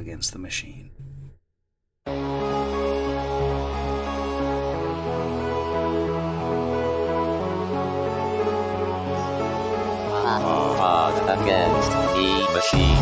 Against the Machine. Pod Against the Machine.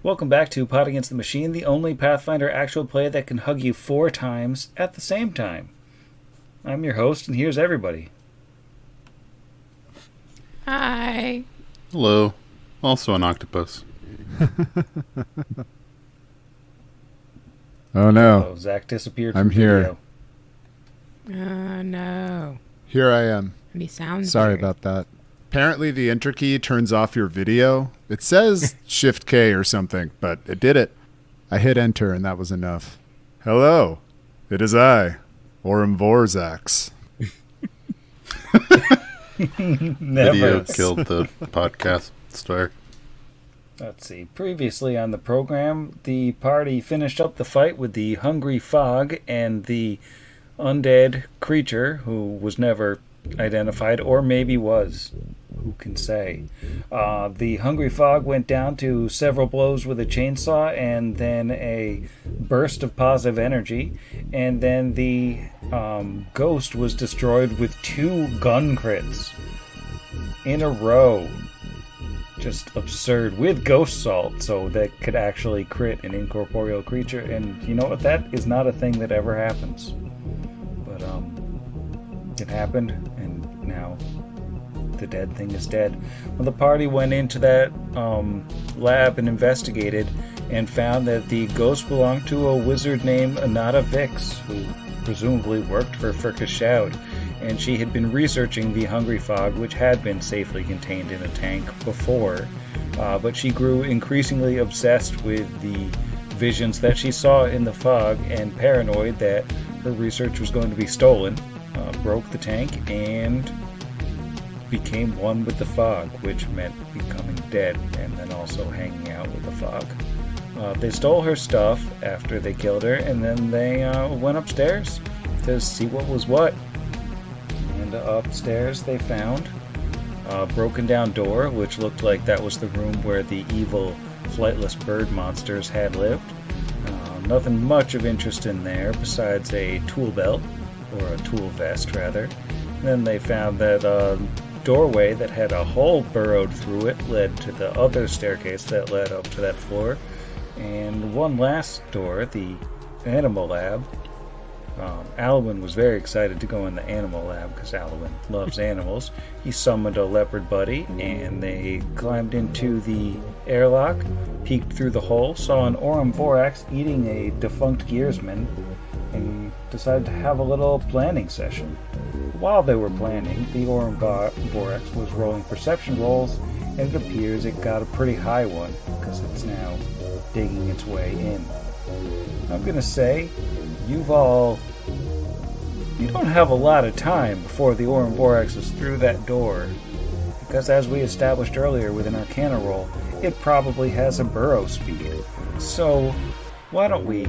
Welcome back to Pod Against the Machine, the only Pathfinder actual play that can hug you 4 times at the same time. I'm your host, and here's everybody. Hi. Hello. Also an octopus. Oh no. Oh, Zach disappeared I'm from here. video. Oh, no. Here I am. And he sounds Sorry weird. about that. Apparently the enter key turns off your video. It says Shift K or something, but it did it. I hit enter and that was enough. Hello. It is I, Orem Vorzax. Video killed the podcast star. Let's see. Previously on the program, the party finished up the fight with the Hungry Fog and the undead creature who was never identified, or maybe was. Who can say? The Hungry Fog went down to several blows with a chainsaw and then a burst of positive energy, and then the ghost was destroyed with 2 gun crits in a row. Just absurd, with ghost salt, so that could actually crit an incorporeal creature, and you know what, that is not a thing that ever happens. But it happened, and now the dead thing is dead. Well, the party went into that lab and investigated, and found that the ghost belonged to a wizard named Anata Vix, who presumably worked for Shoud, and she had been researching the Hungry Fog, which had been safely contained in a tank before, but she grew increasingly obsessed with the visions that she saw in the fog, and paranoid that her research was going to be stolen, broke the tank, and became one with the fog, which meant becoming dead and then also hanging out with the fog. They stole her stuff after they killed her, and then they went upstairs to see what was what. And upstairs they found a broken down door, which looked like that was the room where the evil flightless bird monsters had lived. Nothing much of interest in there besides a tool belt, or a tool vest rather. Then they found that doorway that had a hole burrowed through it led to the other staircase that led up to that floor, and one last door, the animal lab. Alwyn was very excited to go in the animal lab because Alwyn loves animals. He summoned a leopard buddy, and they climbed into the airlock, peeked through the hole, saw an Orem Vorax eating a defunct gearsman, and decided to have a little planning session. While they were planning, the Orem Vorax was rolling perception rolls, and it appears it got a pretty high one, because it's now digging its way in. I'm gonna say, you don't have a lot of time before the Orem Vorax is through that door, because as we established earlier with an Arcana roll, it probably has a burrow speed. So, why don't we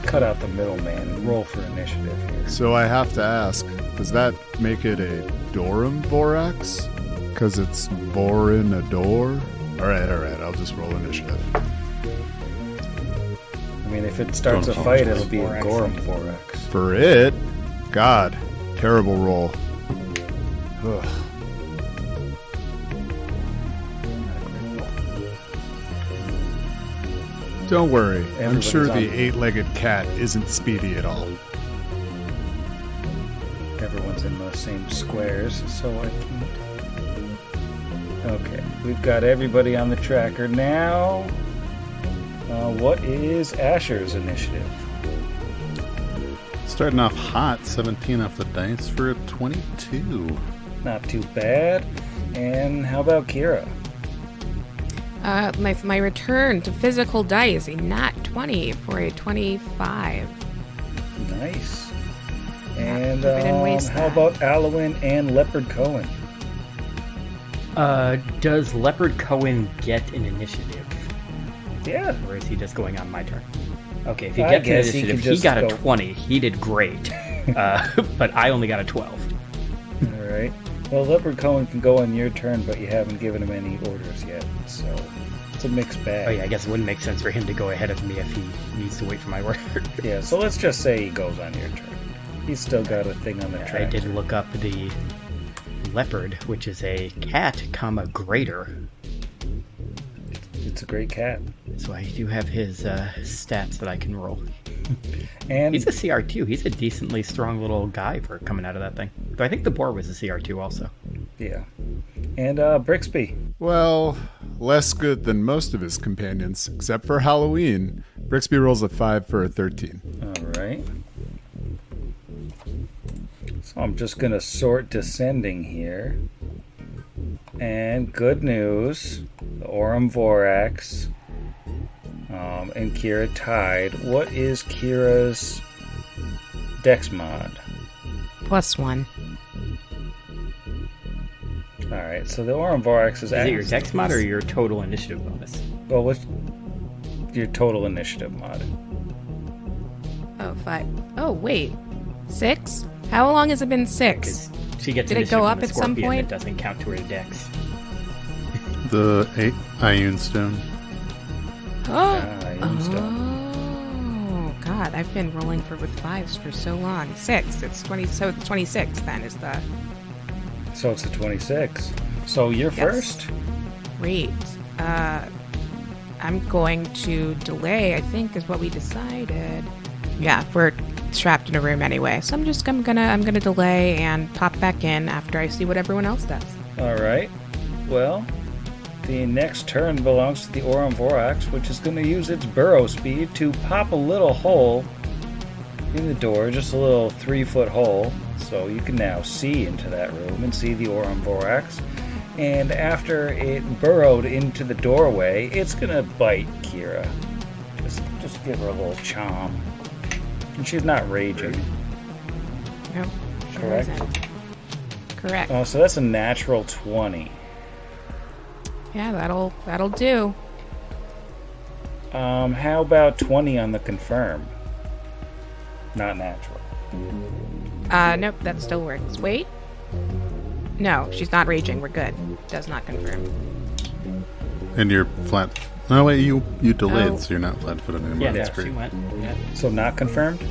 cut out the middleman and roll for initiative here? So I have to ask, does that make it a Dorem Vorax? Because it's Vorin a door? Alright, I'll just roll initiative. I mean, if it starts a fight, it'll be a Gorem Vorax. For it? God, terrible roll. Ugh. Don't worry, I'm sure the 8-legged cat isn't speedy at all. Everyone's in the same squares, so I can't. Okay, we've got everybody on the tracker now. What is Asher's initiative? Starting off hot, 17 off the dice for a 22. Not too bad. And how about Kira? My return to physical dice, a nat 20 for a 25. Nice. And I didn't waste how that. about Alwyn and Leopard Cohen? Does Leopard Cohen get an initiative? Yeah. Or is he just going on my turn? Okay, if he I gets an guess he initiative, can he just got a go. 20. He did great. But I only got a 12. All right. Well, Leopard Cohen can go on your turn, but you haven't given him any orders yet, so it's a mixed bag. Oh yeah, I guess it wouldn't make sense for him to go ahead of me if he needs to wait for my order. Yeah, so let's just say he goes on your turn. He's still got a thing on the I track. did look up the leopard, which is a cat, greater. It's a great cat. So I do have his stats that I can roll. And He's a CR2. He's a decently strong little guy for coming out of that thing. Though I think the boar was a CR2 also. yeah. And Brixby. Well, less good than most of his companions, except for Halloween. Brixby rolls a 5 for a 13. All right. So I'm just going to sort descending here. And good news, the Aurum Vorax and Kira tied. What is Kira's dex mod? +1. All right, so the Aurum Vorax is Is it your dex mod or your total initiative bonus? Well, what's your total initiative mod? Oh, 5. Oh, wait. 6? How long has it been 6? Because she gets Did it initiative go from up the at some scorpion point? that doesn't count to her dex. The Ioun Stone. Oh, God. I've been rolling with 5s for so long. 6. It's 20. So it's 26 then is the... So it's a 26. So you're Yes. first? Great. I'm going to delay, I think, is what we decided. Yeah, we're trapped in a room anyway. So I'm gonna delay and pop back in after I see what everyone else does. All right. Well, the next turn belongs to the Aurum Vorax, which is going to use its burrow speed to pop a little hole in the door, just a little 3-foot hole. So you can now see into that room and see the Aurum Vorax. And after it burrowed into the doorway, it's going to bite Kira. Just give her a little chomp. And she's not raging. No, sure Correct. isn't. Correct. Oh, so that's a natural 20. Yeah, that'll do. How about 20 on the confirm? Not natural. Nope, that still works. Wait. No, she's not raging. We're good. Does not confirm. And you're flat. No, wait, you delayed, Oh. so you're not flat-footed anymore. Yeah, That's she great. went. Yeah. So not confirmed?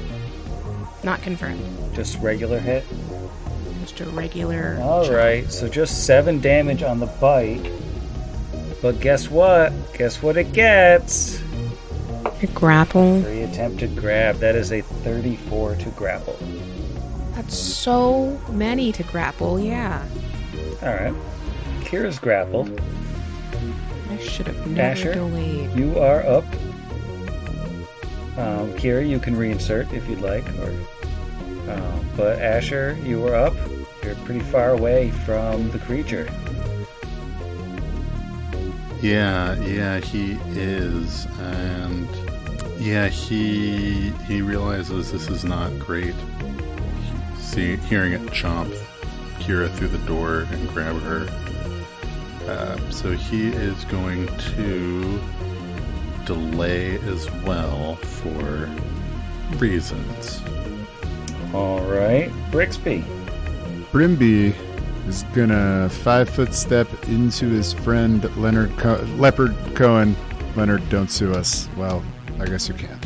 Not confirmed. Just regular hit? Just a regular. Alright, so just 7 damage on the bite. But guess what? Guess what it gets? A grapple. 3 attempted grab. That is a 34 to grapple. That's so many to grapple. Yeah. Alright. Kira's grappled. I should have never Asher? delayed. You are up. Kira, you can reinsert if you'd like. But Asher, you are up. You're pretty far away from the creature. Yeah, he is, and yeah, he realizes this is not great. Hearing it chomp Kira through the door and grab her, so he is going to delay as well for reasons. Alright. Brixby. Brimby is gonna 5-foot step into his friend Leopard Cohen. Leonard, don't sue us. Well, I guess you can.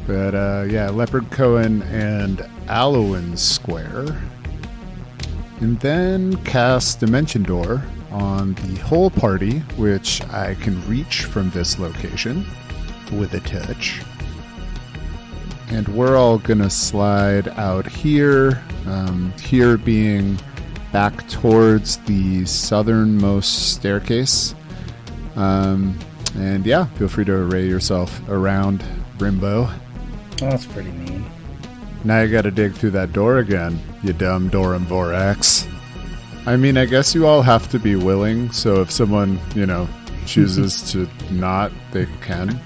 But yeah, Leopard Cohen and Alowin Square. And then cast Dimension Door on the whole party, which I can reach from this location with a touch. And we're all gonna slide out here, here being back towards the southernmost staircase. And yeah, feel free to array yourself around Brimbo. Oh, that's pretty mean. Now you gotta dig through that door again, you dumb Dorum Vorax. I mean, I guess you all have to be willing, so if someone, chooses to not, they can.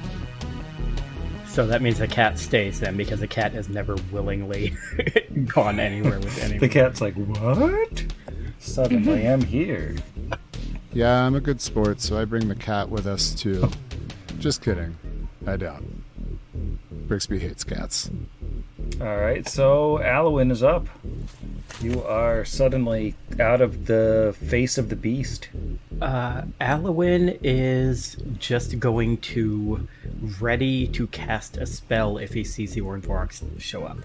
So that means the cat stays then, because the cat has never willingly gone anywhere with anyone. The cat's like, what? Suddenly I'm here. Yeah, I'm a good sport, so I bring the cat with us too. Just kidding. I doubt. Brixby hates cats. All right, so Alwyn is up. You are suddenly out of the face of the beast. Alwyn is just going to ready to cast a spell if he sees the Ornvorax show up.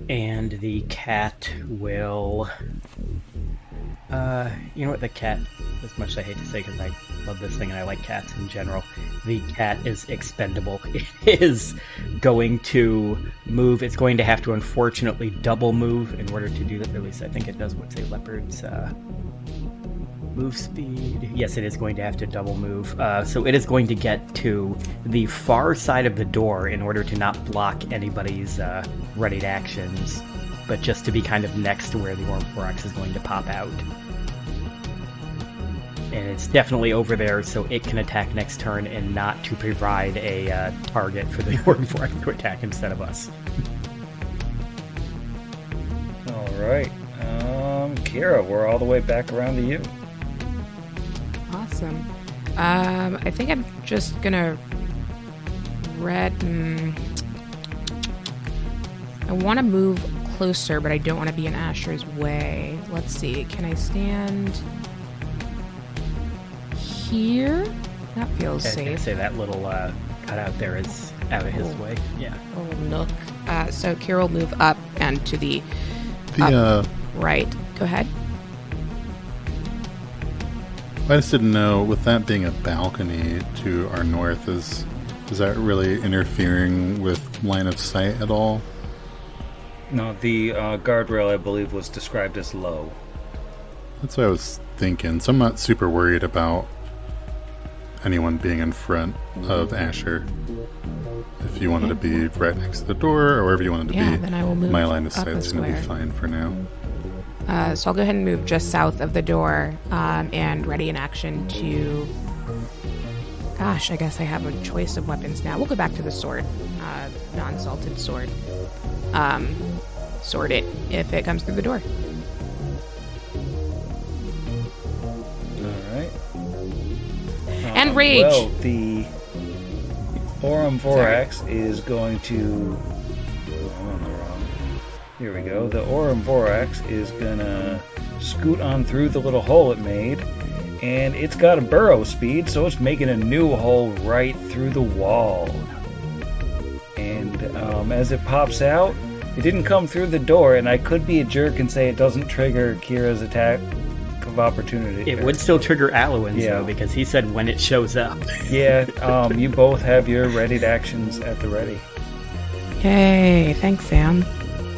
And the cat will... you know what, the cat, as much as I hate to say because I love this thing and I like cats in general, the cat is expendable. It is going to move. It's going to have to unfortunately double move in order to do that. At least I think it does what's a leopard's move speed. Yes, it is going to have to double move. So it is going to get to the far side of the door in order to not block anybody's readied actions, but just to be kind of next to where the Ornvorax is going to pop out. And it's definitely over there, so it can attack next turn and not to provide a target for the Ornvorax to attack instead of us. All right. Kira, we're all the way back around to you. Awesome. I think I'm just gonna I want to move closer, but I don't want to be in Asher's way. Let's see. Can I stand here? That feels I was gonna safe. say that little cutout there is out of his way. Yeah. Little nook. So Kira will move up and to the right. Go ahead. I just didn't know, with that being a balcony to our north, is that really interfering with line of sight at all? No, the guardrail, I believe, was described as low. That's what I was thinking. So I'm not super worried about anyone being in front of Asher. If you wanted to be right next to the door, or wherever you wanted to be, then I will move my line of up sight a is going to be square. fine for now. So I'll go ahead and move just south of the door and ready in action to... Gosh, I guess I have a choice of weapons now. We'll go back to the sword. Non-salted sword. Sword it if it comes through the door. All right. And rage! Well, the Ornvorax is going to... I'm on the wrong... Here we go. The Ornvorax is going to scoot on through the little hole it made, and it's got a burrow speed, so it's making a new hole right through the wall. And as it pops out, it didn't come through the door, and I could be a jerk and say it doesn't trigger Kira's attack of opportunity. It would still trigger Alwyn's, Yeah. though, because he said when it shows up. Yeah, you both have your readied actions at the ready. Yay, thanks, Sam.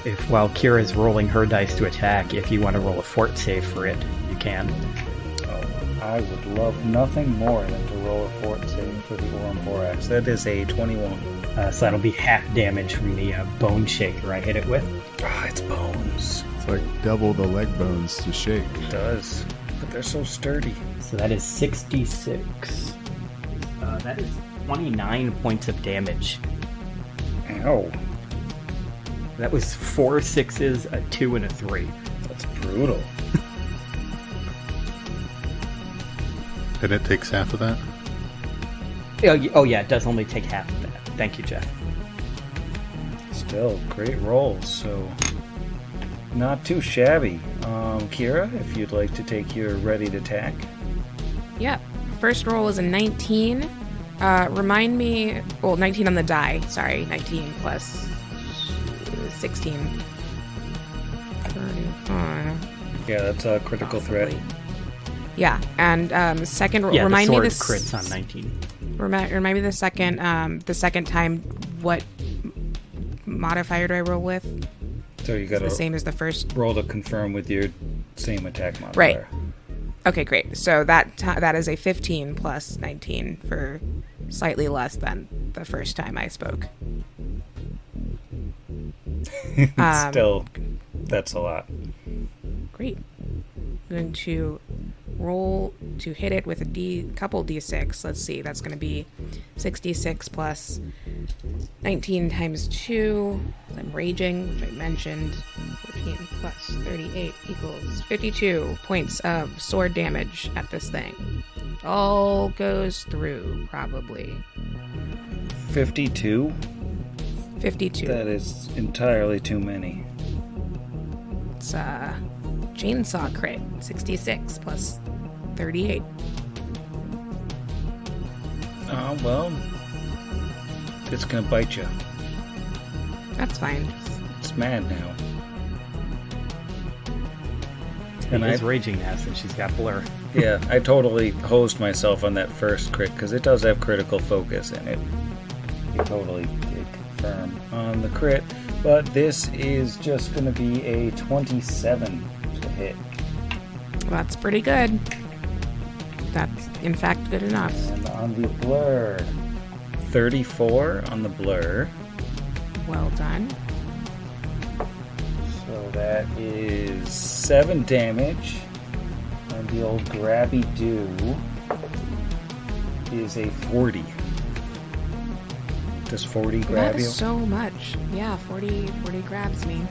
If while Kira's rolling her dice to attack, if you want to roll a fort save for it, you can. Oh, I would love nothing more than to roll a fort save for the Ornvorax. That is a 21. So that'll be half damage from the bone shaker I hit it with. Ah, it's bones. It's like double the leg bones to shake. It does. But they're so sturdy. So that is 66. That is 29 points of damage. Ow. That was 4 6s, a 2, and a 3. That's brutal. And it takes half of that? Oh yeah, it does only take half of that. Thank you, Jeff. Still, great rolls, so not too shabby. Kira, if you'd like to take your ready to attack. Yep. First roll is a 19. Remind me... Well, 19 on the die. Sorry, 19 plus 16. 35. Yeah, that's a critical threat. Yeah, and second roll... Yeah, remind the sword me this... crits on 19. Remind me the second time what modifier do I roll with? So you got The to same as the first. roll to confirm with your same attack modifier. Right. Okay, great. So that is a 15 plus 19 for slightly less than the first time I spoke. Still, that's a lot. Great. I'm going to roll to hit it with a couple d6. Let's see. That's going to be 66 plus 19 times 2. I'm raging, which I mentioned, which 14 plus 38 equals 52 points of sword damage at this thing. All goes through, probably. 52? 52. That is entirely too many. It's chainsaw crit, 66 plus 38. Well, it's gonna bite you. That's fine. It's mad now. And is raging now since she's got blur. Yeah, I totally hosed myself on that first crit because it does have critical focus in it. You totally did confirm on the crit, but this is just going to be a 27 to hit. That's pretty good. That's, in fact, good enough. And on the blur, 34 on the blur. Well done. So that is 7 damage. And the old grabby do is a 40. Does 40 grab That you? is so much. Yeah, 40 grabs me.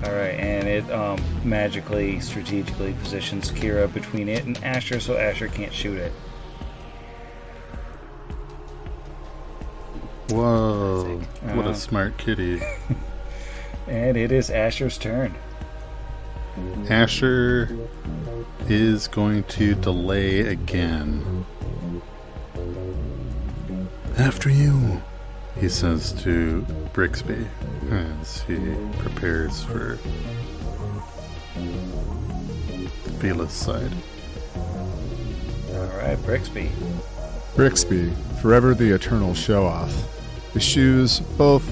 Alright, and it magically, strategically positions Kira between it and Asher so Asher can't shoot it. Whoa, what a smart kitty. And it is Asher's turn. Asher is going to delay again. After you, he says to Brixby as he prepares for Vila's side. Alright, Brixby. Brixby, forever the eternal show-off, eschews both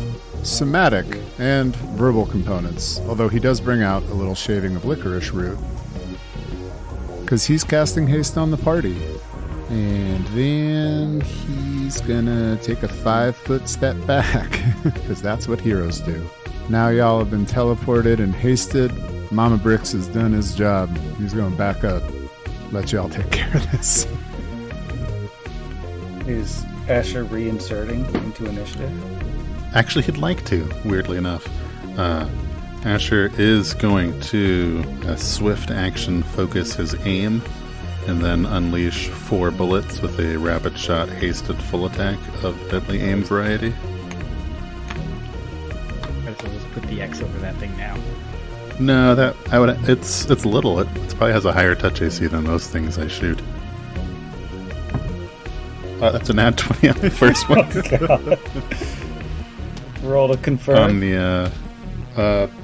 somatic and verbal components, although he does bring out a little shaving of licorice root. Because he's casting haste on the party. And then he's gonna take a 5-foot step back, because that's what heroes do. Now y'all have been teleported and hasted. Mama Brix has done his job. He's gonna back up. Let y'all take care of this. Is Asher reinserting into initiative? Actually, he'd like to, weirdly enough. Asher is going to swift action focus his aim and then unleash 4 bullets with a rapid shot hasted full attack of deadly aim variety. Might as well just put the X over that thing now. No, that I would. It's little. It probably has a higher touch AC than most things I shoot. That's a nat 20 on the first one. Roll to confirm. On the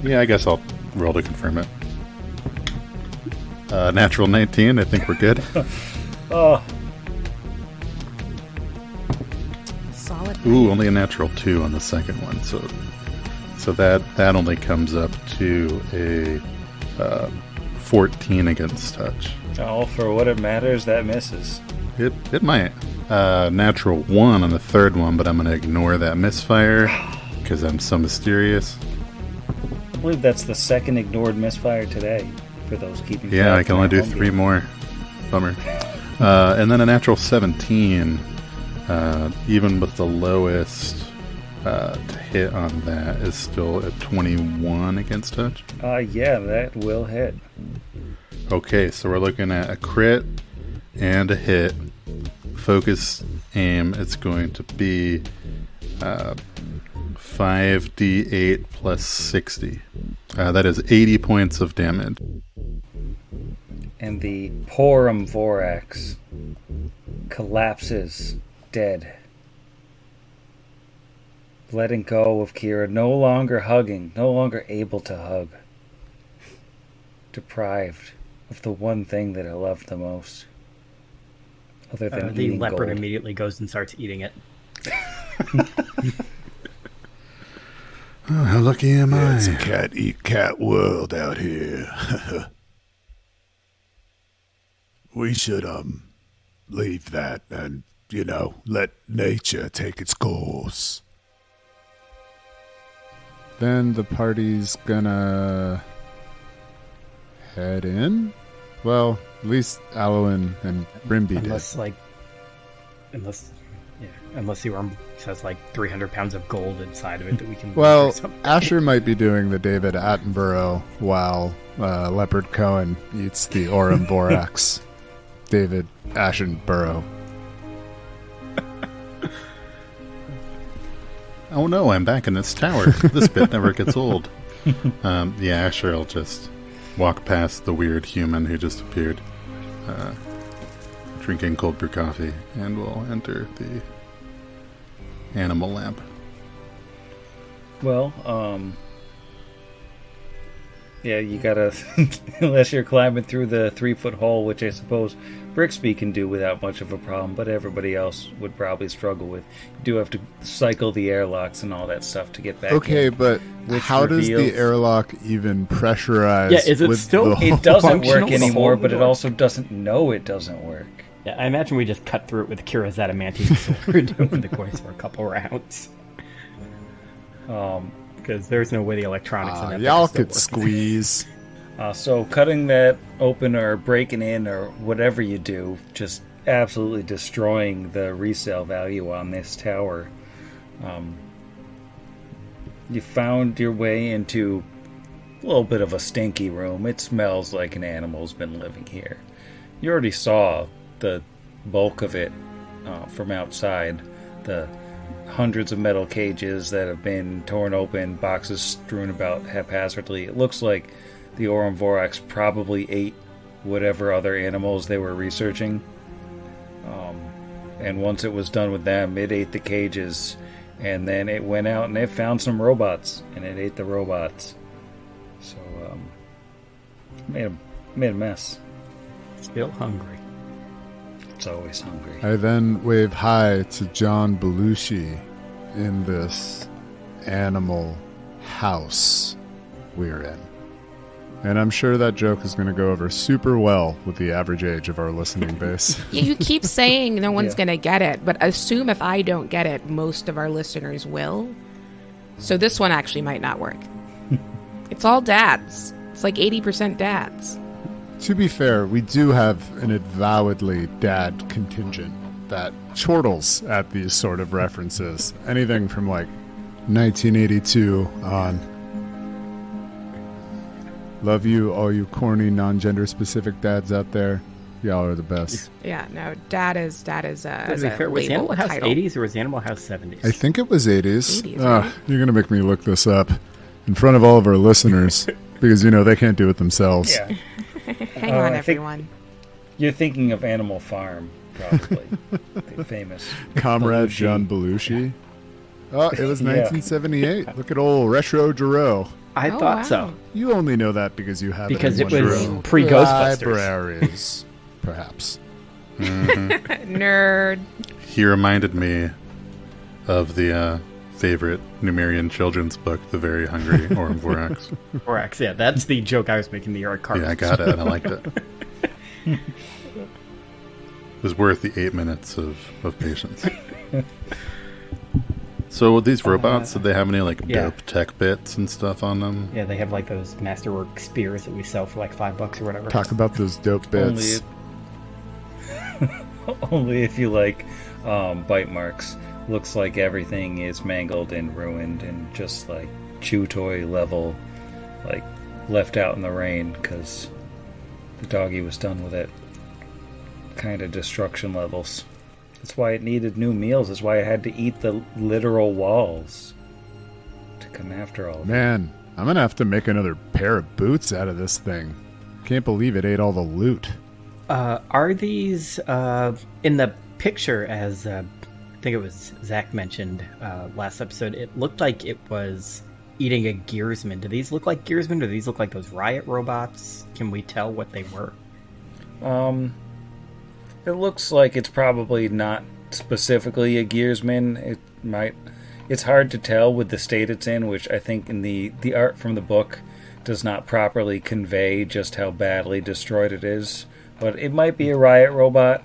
yeah, I guess I'll roll to confirm it. Natural 19. I think we're good. Oh, Solid. Ooh, only a natural 2 on the second one. So that only comes up to a 14 against touch. oh, for what it matters, that misses. It might. Natural 1 on the third one, but I'm going to ignore that misfire because I'm so mysterious. I believe that's the second ignored misfire today for those keeping Yeah, track I can of only my do home 3 game. more. Bummer. And then a natural 17, even with the lowest to hit on that, is still at 21 against touch. Yeah, that will hit. Okay, so we're looking at a crit and a hit. Focus aim, it's going to be 5d8 plus 60. That is 80 points of damage. And the Porum Vorax collapses dead. Letting go of Kira, no longer hugging, no longer able to hug. Deprived of the one thing that I loved the most. Other than The eating leopard gold. immediately goes and starts eating it. Oh, how lucky am I? It's a cat eat cat world out here. We should leave that and, let nature take its course. Then the party's gonna head in? Well, at least Alwyn and Brimby did. Unless Yeah, unless the arm has like 300 pounds of gold inside of it that we can. Well, or something. Asher might be doing the David Attenborough while Leopard Cohen eats the Aurum Borax. David Ashenborough. Oh no, I'm back in this tower. This bit never gets old. Yeah, Asher will just walk past the weird human who just appeared, drinking cold brew coffee, and will enter the animal lamp. Well, yeah, you gotta, unless you're climbing through the 3-foot hole, which I suppose Brixby can do without much of a problem, but everybody else would probably struggle with. You do have to cycle the airlocks and all that stuff to get back Okay, in. but which how does the reveals- airlock even pressurize? Yeah, is it with still- the It doesn't functional work to anymore, hold the but it door? also doesn't know it doesn't work. Yeah, I imagine we just cut through it with Kira's adamantine sword over the course for a couple rounds. Because there's no way the electronics in that y'all thing could still work. squeeze. So cutting that open or breaking in or whatever you do, just absolutely destroying the resale value on this tower. You found your way into a little bit of a stinky room. It smells like an animal's been living here. You already saw the bulk of it from outside. The hundreds of metal cages that have been torn open, boxes strewn about haphazardly. It looks like the Aurum Vorax probably ate whatever other animals they were researching. And once it was done with them, it ate the cages, and then it went out and it found some robots, and it ate the robots. So, made a mess. Still hungry. It's always hungry. I then wave hi to John Belushi in this animal house we're in. And I'm sure that joke is going to go over super well with the average age of our listening base. You keep saying no one's Yeah. going to get it, but assume if I don't get it, most of our listeners will. So this one actually might not work. It's all dads. It's like 80% dads. To be fair, we do have an avowedly dad contingent that chortles at these sort of references. Anything from like 1982 on. Love you, all you corny, non-gender specific dads out there. Y'all are the best. Yeah, no, dad is To as be a fair, was label, Animal a House title. 80s or was Animal House 70s? I think it was 80s. 80s, right? You're going to make me look this up in front of all of our listeners because, you know, they can't do it themselves. Yeah. Hang on, I think- everyone. You're thinking of Animal Farm, probably. The famous Comrade Belushi. John Belushi. Oh, it was Yeah. 1978. Look at old Retro Giroux. I Oh, thought wow. so. You only know that because you have Because it in it one was of your pre-Ghostbusters. libraries, perhaps. Nerd. He reminded me of the favorite Numerian children's book, The Very Hungry Aurum Vorax. Borax, yeah, that's the joke I was making the yard card. Yeah, I got it. I liked it. It was worth the 8 minutes of patience. So with these robots, did they have any like yeah. dope tech bits and stuff on them? Yeah, they have like those masterwork spears that we sell for like $5 or whatever. Talk about those dope bits. Only if you like bite marks. Looks like everything is mangled and ruined and just like chew toy level, like left out in the rain because the doggy was done with it. Kind of destruction levels. That's why it needed new meals. That's why it had to eat the literal walls to come after all of it. Man, I'm going to have to make another pair of boots out of this thing. Can't believe it ate all the loot. Are these in the picture, as I think it was Zach mentioned last episode, it looked like it was eating a gearsman. Do these look like gearsmen? Do these look like those riot robots? Can we tell what they were? It looks like it's probably not specifically a gearsman. It's hard to tell with the state it's in, which I think in the art from the book does not properly convey just how badly destroyed it is. But it might be a riot robot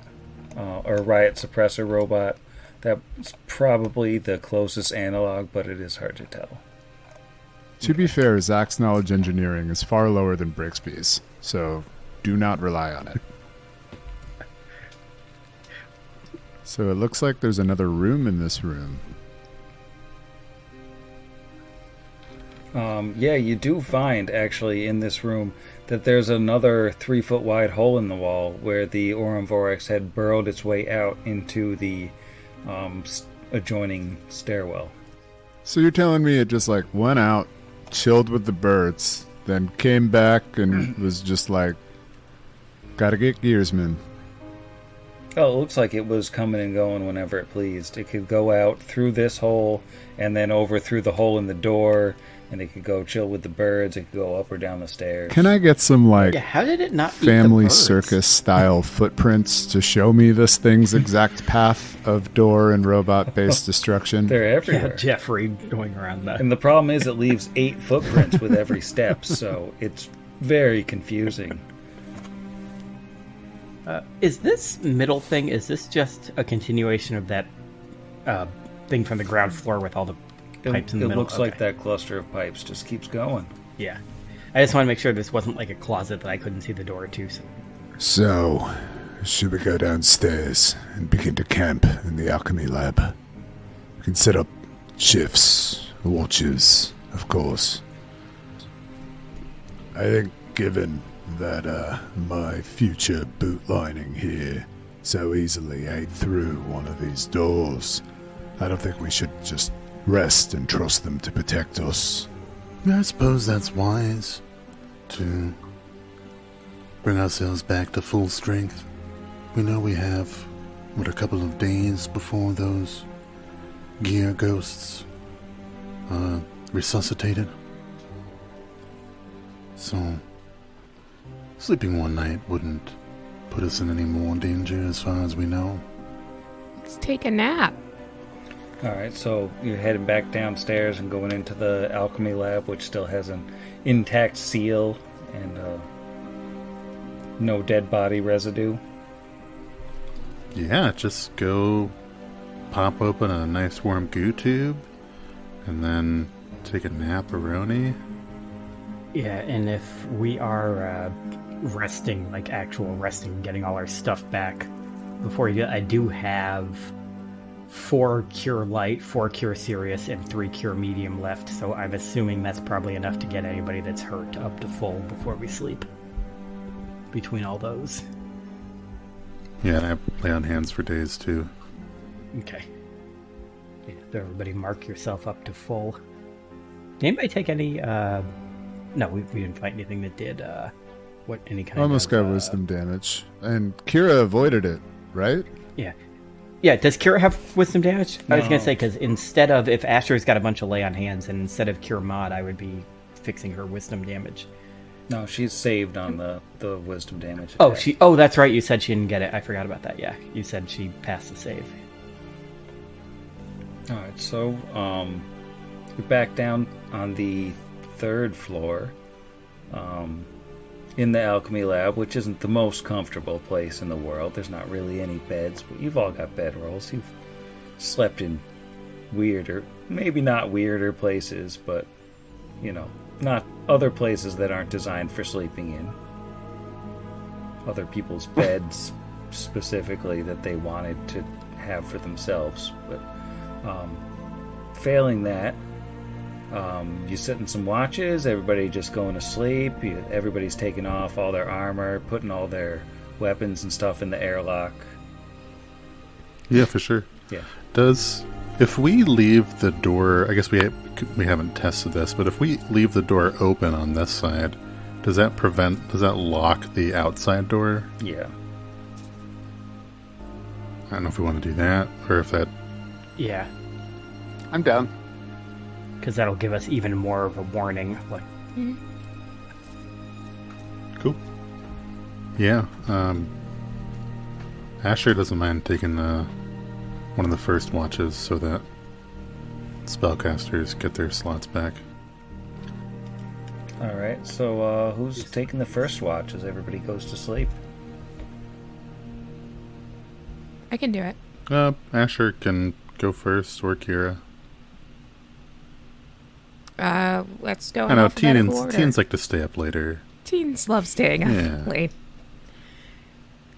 or a riot suppressor robot. That's probably the closest analog, but it is hard to tell. To be fair, Zach's knowledge engineering is far lower than Brixby's, so do not rely on it. So it looks like there's another room in this room. Yeah, you do find, actually, in this room that there's another 3-foot wide hole in the wall where the Orumvorax had burrowed its way out into the adjoining stairwell. So you're telling me it just like went out, chilled with the birds, then came back and was just like, gotta get gearsman. Oh, it looks like it was coming and going whenever it pleased. It could go out through this hole and then over through the hole in the door, and it could go chill with the birds. It could go up or down the stairs. Can I get some like Yeah, how did it not eat the family birds? circus style footprints to show me this thing's exact path of door and robot based destruction? They're Yeah, everywhere. Jeffrey going around that. And the problem is it leaves 8 footprints with every step, so it's very confusing. Is this middle thing, is this just a continuation of that thing from the ground floor with all the pipes in the It middle? looks like that cluster of pipes just keeps going. Yeah. I just want to make sure this wasn't like a closet that I couldn't see the door to. So, should we go downstairs and begin to camp in the alchemy lab? We can set up shifts, watches, of course. I think given that my future boot lining here so easily ate through one of these doors, I don't think we should just rest and trust them to protect us. I suppose that's wise to bring ourselves back to full strength. We know we have, a couple of days before those gear ghosts are resuscitated. So, sleeping one night wouldn't put us in any more danger as far as we know. Let's take a nap. Alright, so you're heading back downstairs and going into the alchemy lab, which still has an intact seal and no dead body residue. Yeah, just go pop open a nice warm goo tube and then take a nap-a-roni. Yeah, and if we are resting, like actual resting, getting all our stuff back before you do, I do have 4 cure light, 4 cure serious, and 3 cure medium left, so I'm assuming that's probably enough to get anybody that's hurt up to full before we sleep. Between all those. Yeah, and I lay on hands for days too. Okay. Yeah, so everybody mark yourself up to full. Did anybody take any, no, we didn't find anything that did, any kind Almost of... got wisdom damage. And Kira avoided it, right? Yeah. Yeah, does Kira have wisdom damage? I was No. going to say, because instead of, if Asher's got a bunch of lay on hands, and instead of Cure Mod, I would be fixing her wisdom damage. No, she's saved on the wisdom damage. Oh, attack. that's right, you said she didn't get it. I forgot about that, yeah. You said she passed the save. Alright, so you're back down on the 3rd floor in the alchemy lab, which isn't the most comfortable place in the world. There's not really any beds, but you've all got bedrolls. You've slept in weirder, maybe not weirder places, but, not other places that aren't designed for sleeping in. Other people's beds, specifically, that they wanted to have for themselves. But failing that, you sit in some watches, everybody just going to sleep, everybody's taking off all their armor, putting all their weapons and stuff in the airlock. Yeah, for sure. Yeah. If we leave the door, I guess we haven't tested this, but if we leave the door open on this side, does that lock the outside door? Yeah. I don't know if we want to do that, or if that... Yeah, I'm down. because that'll give us even more of a warning. Like, Cool. Yeah, Asher doesn't mind taking one of the first watches so that spellcasters get their slots back. Alright, so who's taking the first watch as everybody goes to sleep? I can do it. Asher can go first, or Kira. Let's go. I know, alphabetical order. teens like to stay up later. Teens love staying up Yeah. late.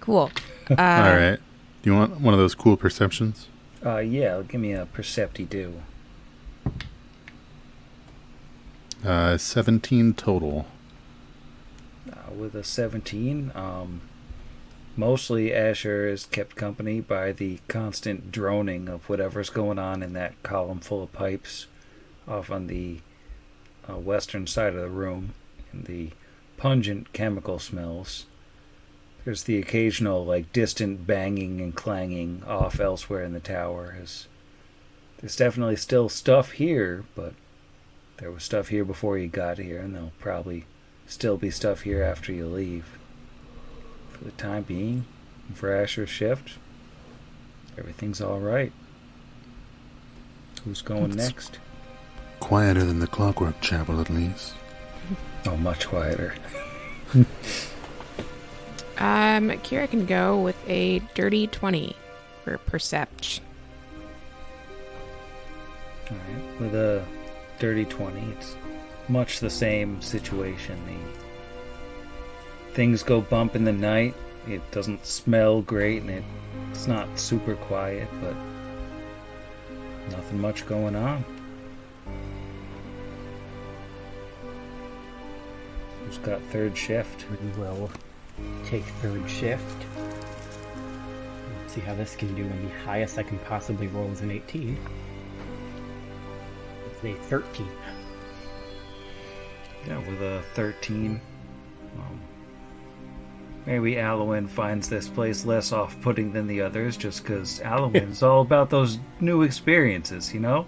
Cool. Alright. You want one of those cool perceptions? Yeah, give me a Percepti-do. 17 total. With a 17, mostly Asher is kept company by the constant droning of whatever's going on in that column full of pipes off on the western side of the room, and the pungent chemical smells. There's the occasional, distant banging and clanging off elsewhere in the tower. There's definitely still stuff here, but there was stuff here before you got here, and there'll probably still be stuff here after you leave. For the time being, and for Asher's shift, everything's alright. Who's going next? Quieter than the Clockwork Chapel, at least. Oh, much quieter. Kira can go with a dirty 20 for percept. Alright, with a dirty 20, it's much the same situation. Things go bump in the night. It doesn't smell great, and it's not super quiet, but nothing much going on. Who's got third shift? We will take third shift. Let's see how this can do, and the highest I can possibly roll is an 18. It's a 13. Yeah, with a 13. Maybe Alwyn finds this place less off-putting than the others, just because Alwyn's all about those new experiences, you know?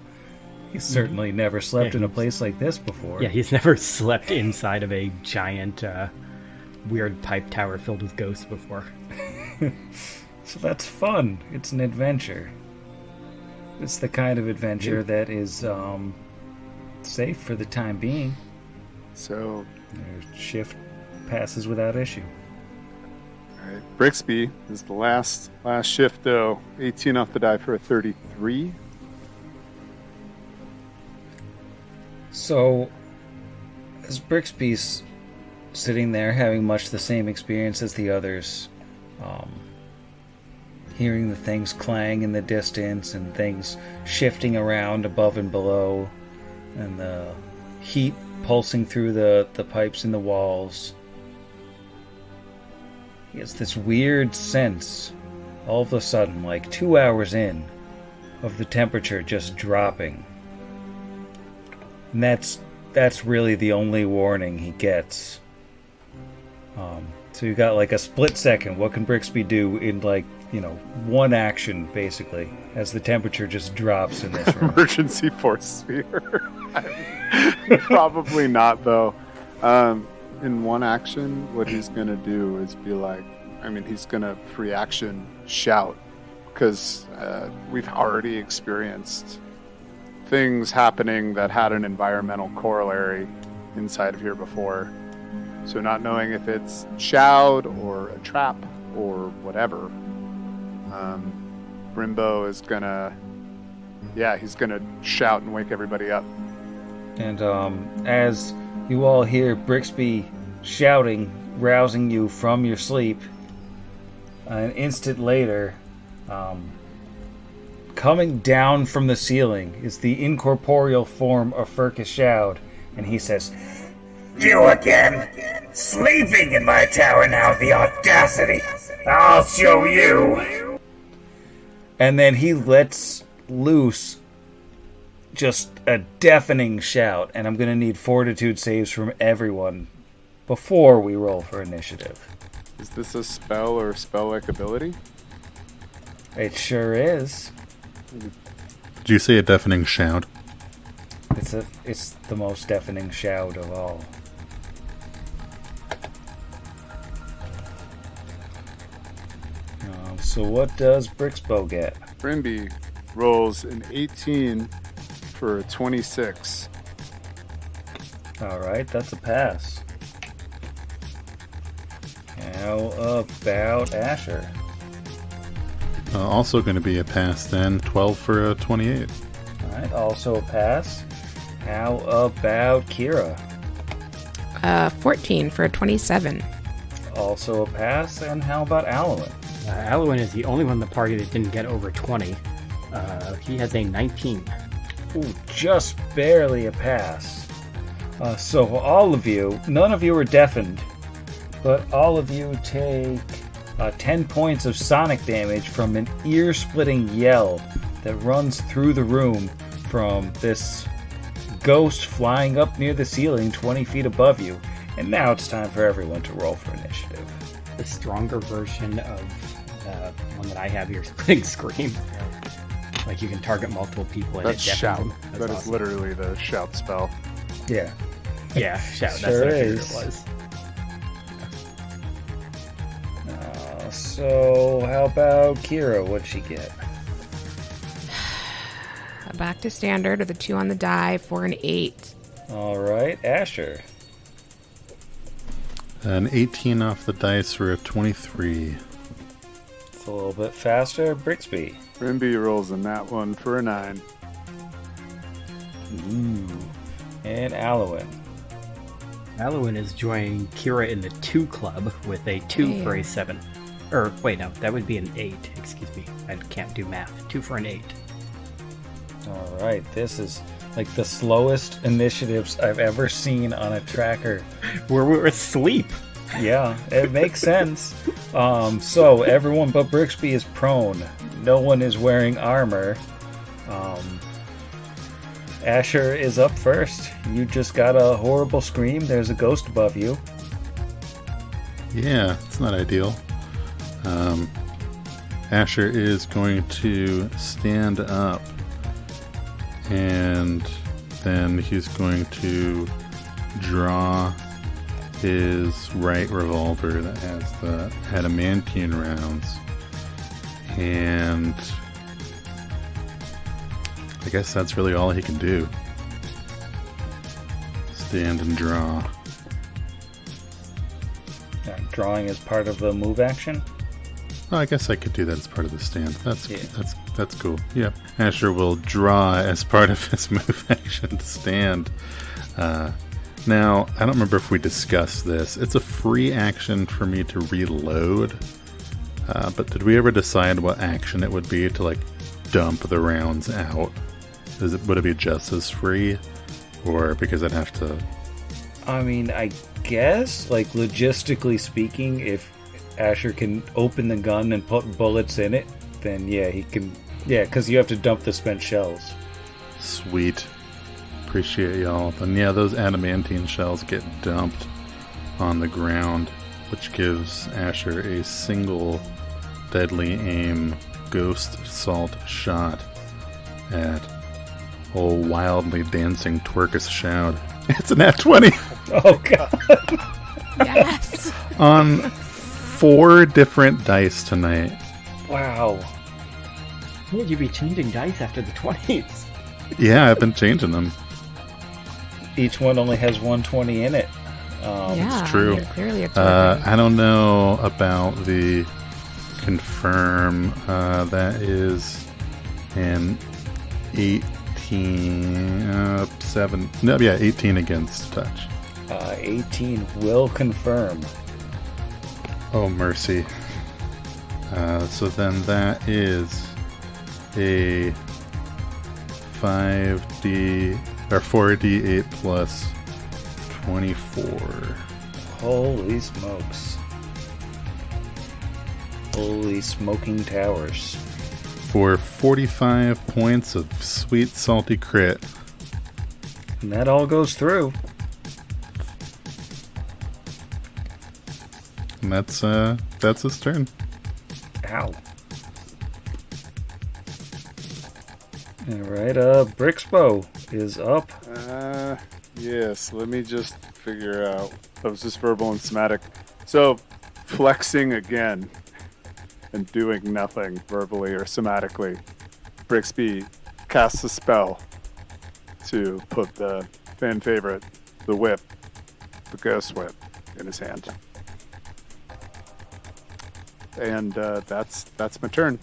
He's certainly never slept in a place like this before. Yeah, he's never slept inside of a giant, weird pipe tower filled with ghosts before. So that's fun. It's an adventure. It's the kind of adventure that is safe for the time being. So, Your shift passes without issue. all right, Brixby is the last shift, though. 18 off the die for a 33. So, as Brixby's sitting there having much the same experience as the others, hearing the things clang in the distance and things shifting around above and below, and the heat pulsing through the pipes in the walls, he has this weird sense, all of a sudden, 2 hours in, of the temperature just dropping. And that's really the only warning he gets. So you got a split second. What can Brixby do in one action, basically, as the temperature just drops in this room? Emergency force sphere. Probably not, though. In one action, what he's going to do is he's going to free action shout, because we've already experienced things happening that had an environmental corollary inside of here before. So not knowing if it's shout or a trap or whatever, Brimbo is gonna shout and wake everybody up. And as you all hear Brixby shouting, rousing you from your sleep, an instant later, coming down from the ceiling is the incorporeal form of Furcus Shoud, and he says, "You again? Sleeping in my tower now, the audacity! I'll show you!" And then he lets loose just a deafening shout, and I'm going to need fortitude saves from everyone before we roll for initiative. Is this a spell or spell-like ability? It sure is. Did you say a deafening shout? It's the most deafening shout of all. So what does Brixbo get? Brimby rolls an 18 for a 26. Alright, that's a pass. How about Asher? Also going to be a pass then. 12 for a 28. Alright, also a pass. How about Kira? 14 for a 27. Also a pass. And how about Alwyn? Alwyn is the only one in the party that didn't get over 20. He has a 19. Ooh, just barely a pass. So all of you, none of you are deafened, but all of you take 10 points of sonic damage from an ear-splitting yell that runs through the room from this ghost flying up near the ceiling 20 feet above you. And now it's time for everyone to roll for initiative. The stronger version of the one that I have here is Splitting Scream. Like you can target multiple people and That's it shout. deafens them. That That's is awesome. literally the shout spell. Yeah. Yeah, shout. That's Sure what I figured is. it was. So how about Kira? What'd she get? Back to standard with a 2 on the die for an 8. All right, Asher. An 18 off the dice for a 23. It's a little bit faster. Brixby. Rimby rolls in that one for a 9. Ooh. And Alwyn. Alwyn is joining Kira in the 2 club with a 2 for a 7. Or, wait, no, that would be an 8. Excuse me. I can't do math. 2 for an 8. All right, this is like the slowest initiatives I've ever seen on a tracker. We're asleep. Yeah, it makes sense. So everyone but Brixby is prone. No one is wearing armor. Asher is up first. You just got a horrible scream. There's a ghost above you. Yeah, it's not ideal. Asher is going to stand up, and then he's going to draw his right revolver that has the adamantine rounds, and I guess that's really all he can do. Stand and draw. Drawing is part of the move action. Well, I guess I could do that as part of the stand. That's Yeah. that's cool. Yep. Asher will draw as part of his move action to stand. Now, I don't remember if we discussed this. It's a free action for me to reload. But did we ever decide what action it would be to like dump the rounds out? Would it be just as free, or because I'd have to? I mean, I guess, like, logistically speaking, if Asher can open the gun and put bullets in it, then yeah, he can. Yeah, because you have to dump the spent shells. Sweet. Appreciate y'all. Then yeah, those adamantine shells get dumped on the ground, which gives Asher a single deadly aim ghost salt shot at old wildly dancing Twerkus Shroud. It's an nat 20 Oh god! Yes! on 4 different dice tonight. Wow. Would you be changing dice after the 20s? Yeah, I've been changing them. Each one only has 120 in it. Yeah, true. you're clearly a target. I don't know about the confirm. That is an 18 against touch. 18 will confirm. Oh, mercy. So then that is a 5d or 4d8 plus 24. Holy smokes. Holy smoking towers. For 45 points of sweet salty crit. And that all goes through. And that's his turn. Ow. Alright, Brixbo is up. Yes, let me just figure out. That was just verbal and somatic. So, flexing again and doing nothing verbally or somatically. Brixby casts a spell to put the fan favorite, the whip, the ghost whip, in his hand. And that's my turn.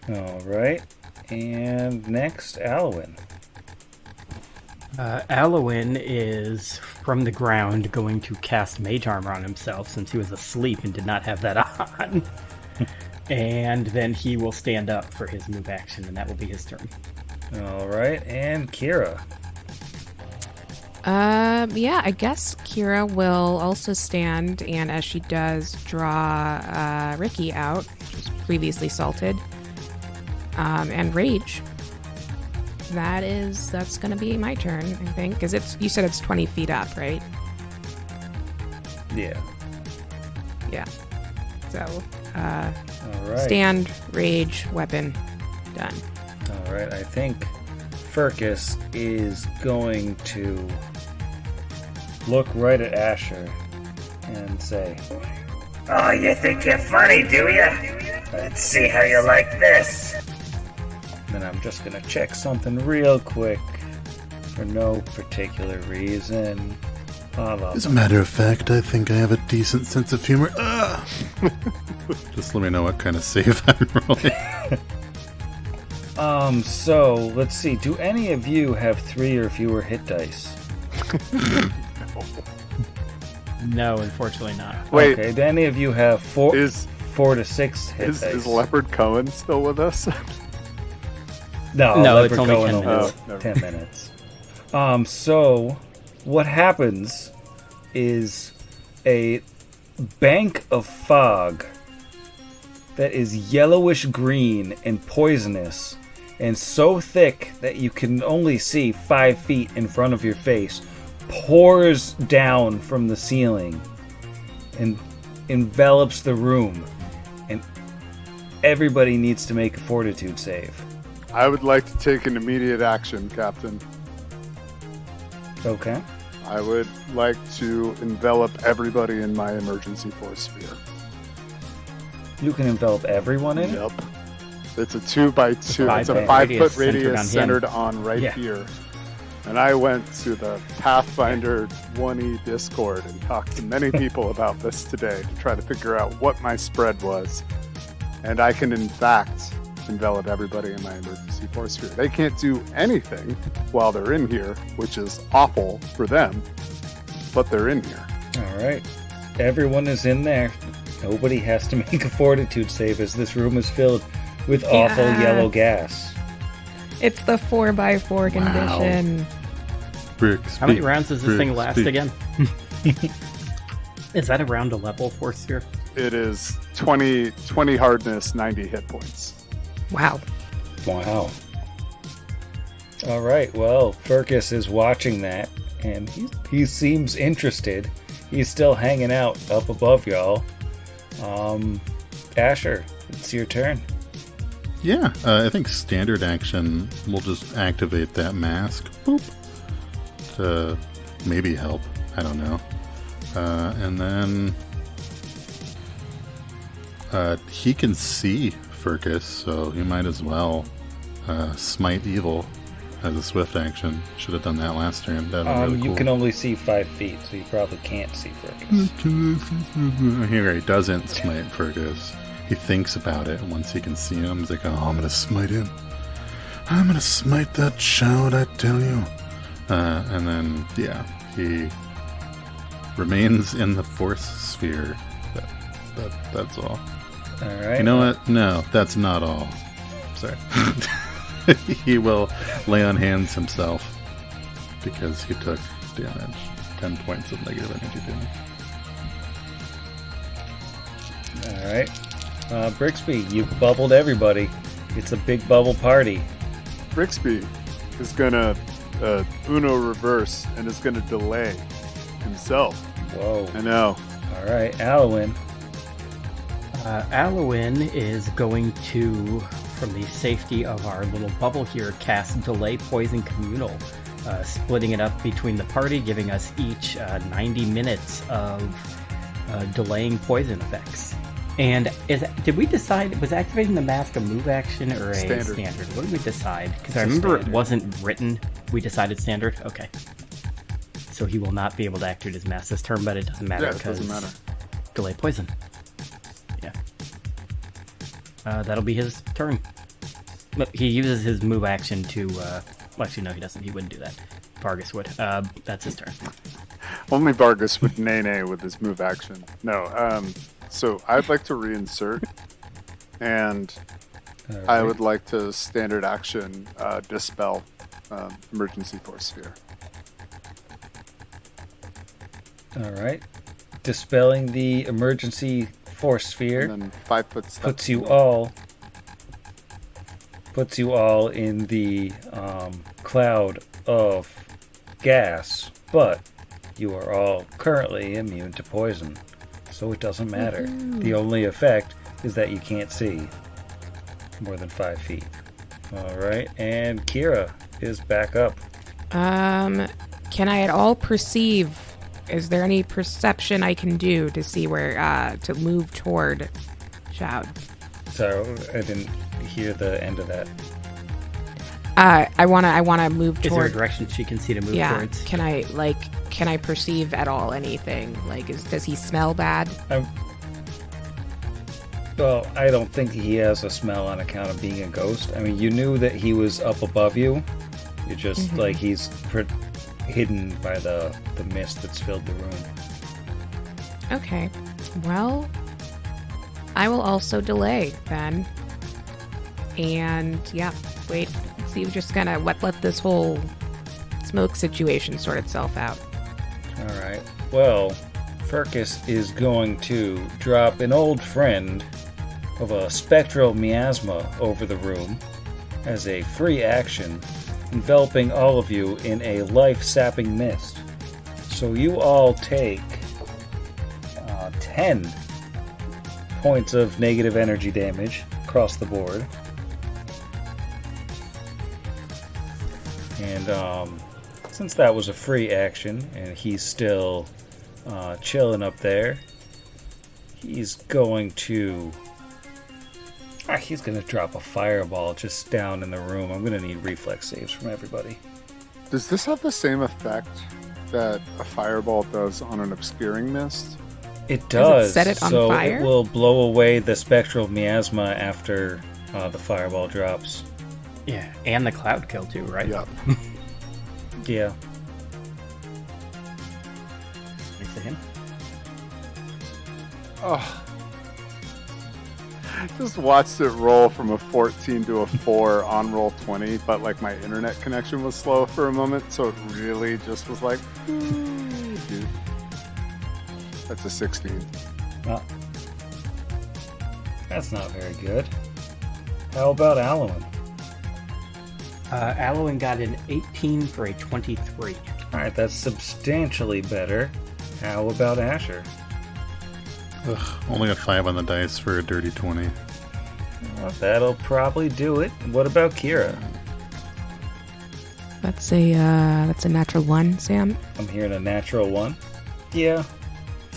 Alright. And next, Alwyn. Alwyn is from the ground going to cast Mage Armor on himself since he was asleep and did not have that on. And then he will stand up for his move action, and that will be his turn. All right, and Kira. Yeah, I guess Kira will also stand, and as she does, draw Ricky out, who's previously salted, and rage. That's gonna be my turn, I think, because you said it's 20 feet up, right? Yeah. Yeah. So, All right. stand, rage, weapon, done. All right, I think Furcus is going to look right at Asher and say, Oh, you think you're funny, do ya? Let's see how you like this. then I'm just going to check something real quick for no particular reason. As a matter of fact, I think I have a decent sense of humor. Just let me know what kind of save I'm rolling. So, let's see. Do any of you have 3 or fewer hit dice? No, unfortunately not. Wait, Okay, do any of you have 4 is to 6 hit dice? is Leopard Cohen still with us? No, No, Leopard it's only Cohen 10 minutes. Oh, never 10 minutes. So, what happens is a bank of fog that is yellowish green and poisonous and so thick that you can only see 5 feet in front of your face pours down from the ceiling and envelops the room, and everybody needs to make a fortitude save. I would like to take an immediate action, Captain. Okay. I would like to envelop everybody in my emergency force sphere. You can envelop everyone in it? Yep. It's a 2x2. It's a 5-foot 5-foot radius radius centered centered on right Yeah. here. And I went to the Pathfinder 1E Discord and talked to many people about this today to try to figure out what my spread was. And I can, in fact, envelop everybody in my emergency force sphere. They can't do anything while they're in here, which is awful for them, but they're in here. All right. Everyone is in there. Nobody has to make a fortitude save as this room is filled with awful Yeah. yellow gas. It's the 4x4 condition. Bricks. How many rounds does this thing last again? Is that around a level force sphere? It is 20 hardness, 90 hit points. Wow. Wow. All right. Well, Furcus is watching that, and he seems interested. He's still hanging out up above y'all. Asher, it's your turn. Yeah, I think standard action will just activate that mask. Boop. To maybe help. I don't know. And then he can see Furcus, so he might as well smite evil as a swift action. Should have done that last turn. That'd be really You cool. can only see 5 feet, so you probably can't see Furcus. Here, he doesn't smite Fergus. He thinks about it, and once he can see him, he's like, oh, I'm gonna smite him. I'm gonna smite that child, I tell you. And then, yeah, he remains in the force sphere. That's all. All right. You know what? No, that's not all. Sorry. He will lay on hands himself because he took damage. 10 points of negative energy damage. All right. Brixby, you've bubbled everybody. It's a big bubble party. Brixby is gonna Uno reverse and is gonna delay himself. Whoa. I know. All right. Alwyn. Alwyn is going to, from the safety of our little bubble here, cast Delay Poison Communal, splitting it up between the party, giving us each 90 minutes of delaying poison effects. And did we decide, was activating the mask a move action or a standard? What did we decide? Because I remember it wasn't written. We decided standard? Okay. So he will not be able to activate his mask this turn, but it doesn't matter. Yeah, it doesn't matter. Delay poison. Yeah. That'll be his turn. Look, he uses his move action to... well, actually, no, he doesn't. He wouldn't do that. Vargas would. That's his turn. Only Vargas would nay with his move action. No, so I'd like to reinsert And I would like to standard action dispel emergency force sphere. All right. Dispelling the emergency force sphere And then 5 foot step. puts you all in the cloud of gas, but you are all currently immune to poison, so it doesn't matter. The only effect is that you can't see more than 5 feet. All right, and Kira is back up. Can I at all perceive? Is there any perception I can do to see where to move toward Shout? So I didn't hear the end of that. I wanna move Is there a toward. direction she can see to move Yeah. towards? Can I perceive at all anything? Like, does he smell bad? Well, I don't think he has a smell on account of being a ghost. I mean, you knew that he was up above you. You're just like he's hidden by the mist that's filled the room. Okay. Well, I will also delay then. And yeah, wait. See, we're just gonna let this whole smoke situation sort itself out. All right. Well, Furcus is going to drop an old friend of a spectral miasma over the room as a free action, enveloping all of you in a life-sapping mist. So you all take 10 points of negative energy damage across the board. And since that was a free action and he's still chilling up there, he's going to drop a fireball just down in the room. I'm going to need reflex saves from everybody. Does this have the same effect that a fireball does on an obscuring mist? It does. set it on so fire? It will blow away the spectral miasma after the fireball drops. Yeah, and the cloud kill too, right? Yep. Yeah. Next to him. Oh. Just watched it roll from a 14 to a 4 on roll 20, but like my internet connection was slow for a moment, so it really just was like, dude. That's a 16. That's not very good. How about Alwyn? Alwyn got an 18 for a 23. Alright, that's substantially better. How about Asher? Ugh, only got 5 on the dice for a dirty 20. Well, that'll probably do it. What about Kira? That's a natural 1, Sam. I'm hearing a natural 1. Yeah.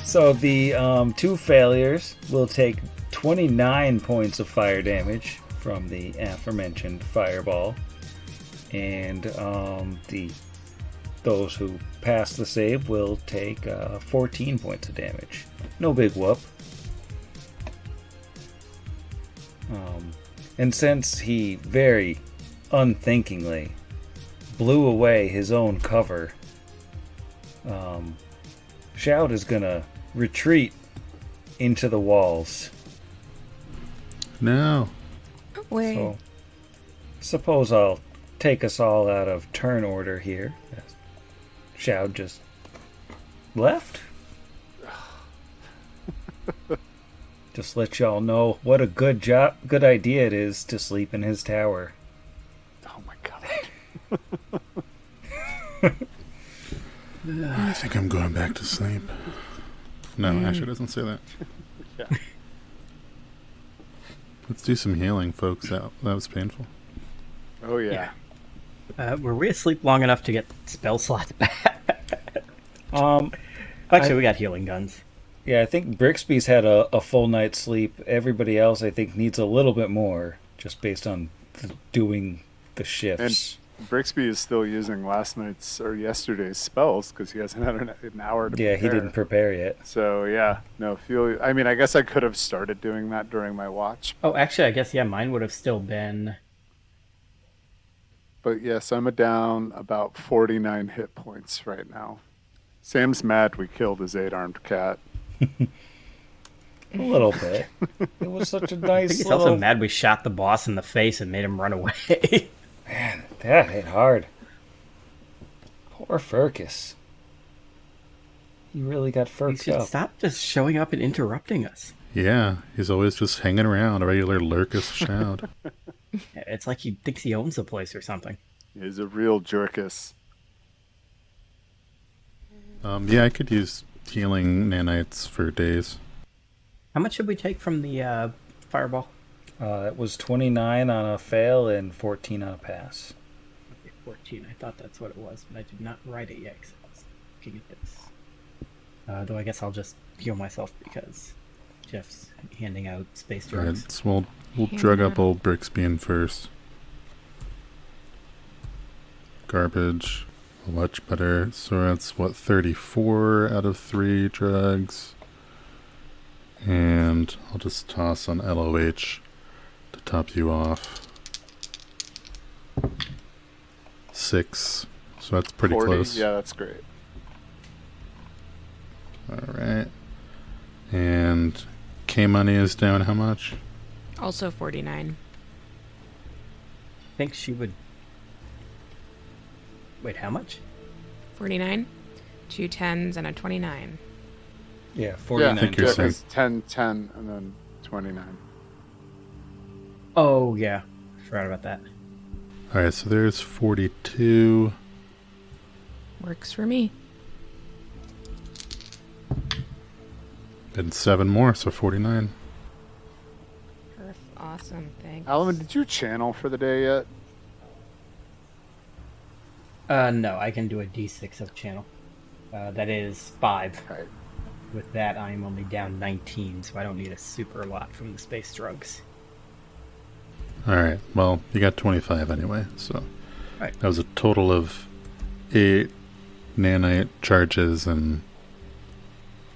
So the 2 failures will take 29 points of fire damage from the aforementioned fireball. And those who pass the save will take 14 points of damage. No big whoop. And since he very unthinkingly blew away his own cover, Shout is gonna retreat into the walls. No. Wait. So, suppose I'll take us all out of turn order here. Shout just left. Just let y'all know what a good idea it is to sleep in his tower. Oh my god. I think I'm going back to sleep. No, Asher doesn't say that. Yeah. Let's do some healing, folks. That was painful. Oh yeah. Were we asleep long enough to get spell slots back? Actually, we got healing guns. Yeah, I think Brixby's had a full night's sleep. Everybody else, I think, needs a little bit more, just based on doing the shifts. And Brixby is still using last night's or yesterday's spells because he hasn't had an hour to Yeah, prepare. he didn't prepare yet. So yeah, no. I mean, I guess I could have started doing that during my watch, Oh, actually, I guess, yeah, mine would have still been... but yes, I'm down about 49 hit points right now. Sam's mad we killed his 8-armed cat. A little bit. It was such a I nice think he's little... also mad we shot the boss in the face and made him run away. Man, that hit hard. Poor Furcus. He really got He furked should up. stop just showing up and interrupting us. Yeah, he's always just hanging around, a regular Lurkus Shroud. It's like he thinks he owns the place or something. He's a real jerkus. Yeah, I could use healing nanites for days. How much should we take from the fireball? It was 29 on a fail and 14 on a pass. Okay, 14. I thought that's what it was, but I did not write it yet because I was looking at this. Though I guess I'll just heal myself because Jeff's handing out space drugs. Alright, so we'll drug up old Brixbean first. Garbage. Much better. So that's what, 34 out of 3 drugs. And I'll just toss on LOH to top you off. 6. So that's pretty 40? close. Yeah, that's great. Alright. And K money is down how much? Also 49. I think she would... Wait, how much? 49? 2 10s and a 29. Yeah, 49. I think you're yeah, saying- it's 10, 10, and then 29. Oh, yeah. Forgot about that. Alright, so there's 42. Works for me. And 7 more, so 49. Perf. Awesome. Thanks. Alan, did you channel for the day yet? No, I can do a D6 of channel. That is 5. Okay. With that, I'm only down 19, so I don't need a super lot from the space drugs. Alright, well, you got 25 anyway, so. Right. That was a total of 8 nanite charges and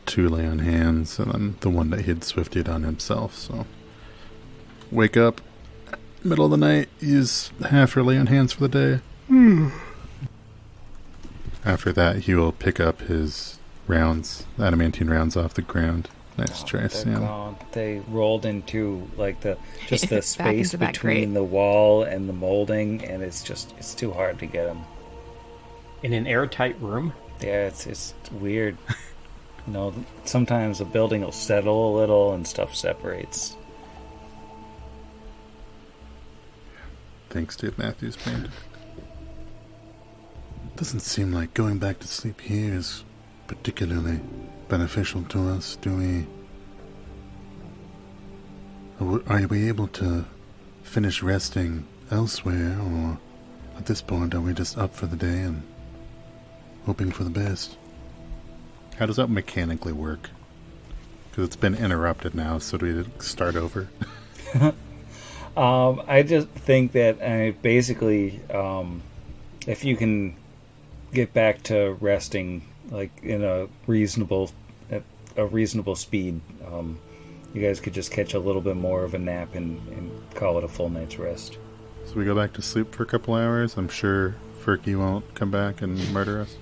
2 lay on hands, and then the one that he'd swifted on himself, so. Wake up, middle of the night, use half your lay on hands for the day. After that, he will pick up his rounds, adamantine rounds off the ground. Nice try, They're Sam. gone. They rolled into like just the Back space into that between crate. the wall and the molding, and it's too hard to get them. In an airtight room? Yeah, it's weird. You know, sometimes a building will settle a little and stuff separates. Thanks, Dave Matthews Band. Doesn't seem like going back to sleep here is particularly beneficial to us, do we? Are we able to finish resting elsewhere, or at this point are we just up for the day and hoping for the best? How does that mechanically work? Because it's been interrupted now, so do we start over? I just think that basically, if you can get back to resting like in at a reasonable speed, you guys could just catch a little bit more of a nap and call it a full night's rest. So we go back to sleep for a couple hours. I'm sure Furky won't come back and murder us.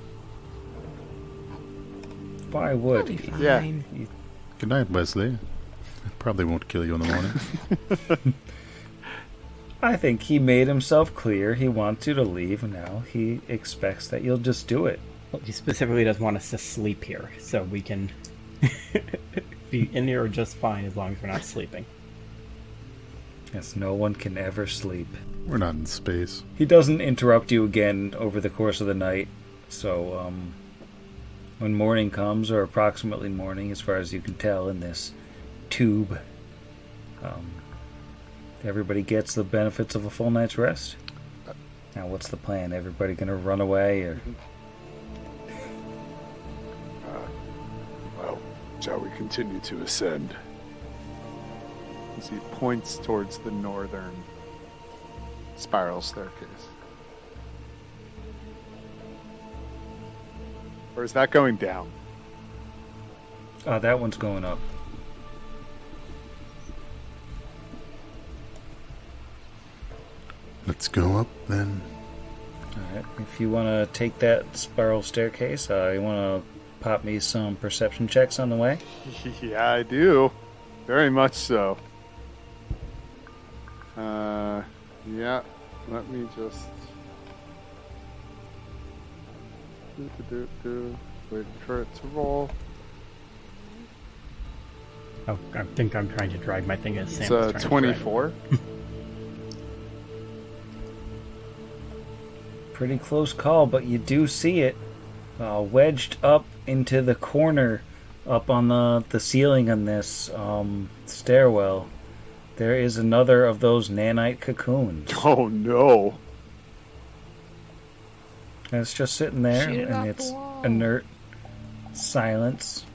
Why would That'll be he? fine. Yeah. Good night, Wesley. Probably won't kill you in the morning. I think he made himself clear he wants you to leave. Now he expects that you'll just do it. Well, he specifically doesn't want us to sleep here, so we can be in here just fine as long as we're not sleeping. Yes, no one can ever sleep. We're not in space. He doesn't interrupt you again over the course of the night, so when morning comes, or approximately morning as far as you can tell in this tube, everybody gets the benefits of a full night's rest. Now what's the plan? Everybody gonna run away, or... Well, shall we continue to ascend? As he points towards the northern spiral staircase. Or is that going down? that one's going up. Let's go up then. Alright, if you want to take that spiral staircase, you want to pop me some perception checks on the way? Yeah, I do. Very much so. Yeah. Let me just. Wait for it to roll. Oh, I think I'm trying to drag my thing as Sam It's was trying to 24. Pretty close call, but you do see it wedged up into the corner up on the ceiling on this stairwell. There is another of those nanite cocoons. Oh no. And it's just sitting there, Shoot it off and the it's wall. inert silence.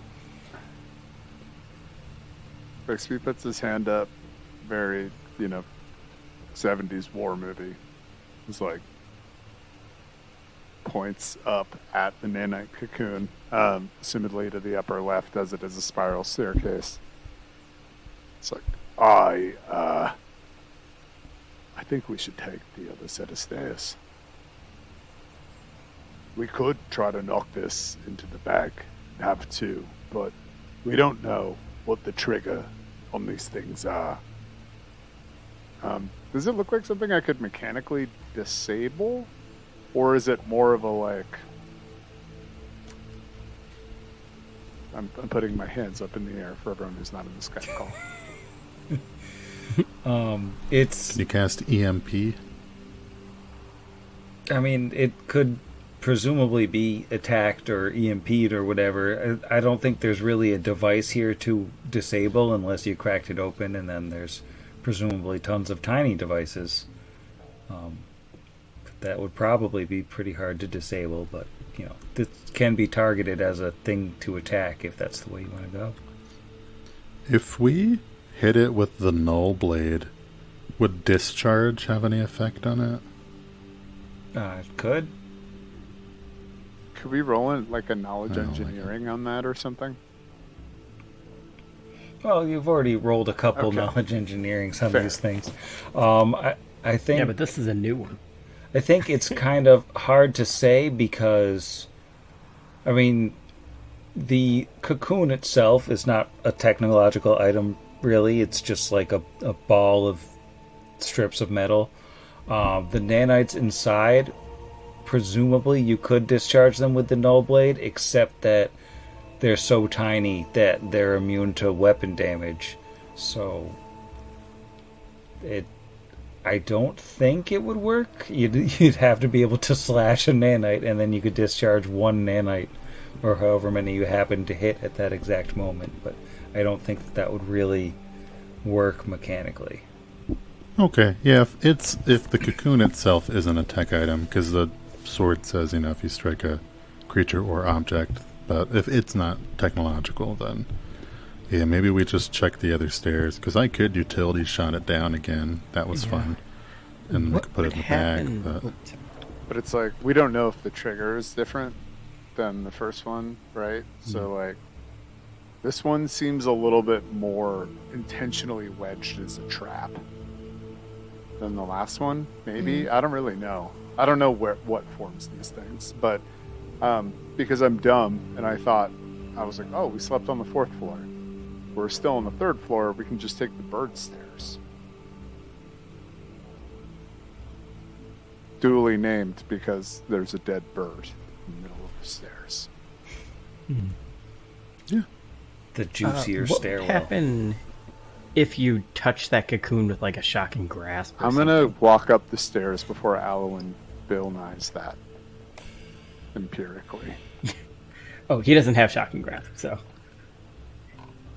Brixby puts his hand up, very, 70s war movie. It's like, points up at the nanite cocoon, assumedly to the upper left, as it is a spiral staircase. It's like, I think we should take the other set of stairs. We could try to knock this into the bag, have to, but we don't know what the trigger on these things are. Does it look like something I could mechanically disable? Or is it more of a like... I'm putting my hands up in the air for everyone who's not in the Skype call. It's... Can you cast EMP? I mean, it could presumably be attacked or EMP'd or whatever. I don't think there's really a device here to disable unless you cracked it open, and then there's presumably tons of tiny devices. That would probably be pretty hard to disable, but, this can be targeted as a thing to attack if that's the way you want to go. If we hit it with the null blade, would discharge have any effect on it? It could. Could we roll in like a knowledge I don't like engineering on that or something? Well, you've already rolled a couple Okay. knowledge engineerings on Fair. these things. I think... Yeah, but this is a new one. I think it's kind of hard to say because, I mean, the cocoon itself is not a technological item, really. It's just like a ball of strips of metal. The nanites inside, presumably you could discharge them with the null blade, except that they're so tiny that they're immune to weapon damage. So, I don't think it would work. You'd have to be able to slash a nanite, and then you could discharge one nanite, or however many you happen to hit at that exact moment. But I don't think that would really work mechanically. Okay, yeah, if the cocoon itself isn't a tech item, because the sword says, if you strike a creature or object, but if it's not technological, then yeah, maybe we just check the other stairs, because I could utility shot it down again. That was fun. And then we could put it in the bag. But But it's like, we don't know if the trigger is different than the first one, right? So like, this one seems a little bit more intentionally wedged as a trap than the last one, maybe. I don't really know. I don't know what forms these things, but because I'm dumb and I was like, oh, we slept on the 4th floor. We're still on the 3rd floor. We can just take the bird stairs. Duly named because there's a dead bird in the middle of the stairs. yeah, The juicier What would stairwell. happen if you touch that cocoon with like a shocking grasp? Or I'm gonna walk up the stairs before Aloe and Bill Nye's that empirically. Oh, he doesn't have shocking grasp, so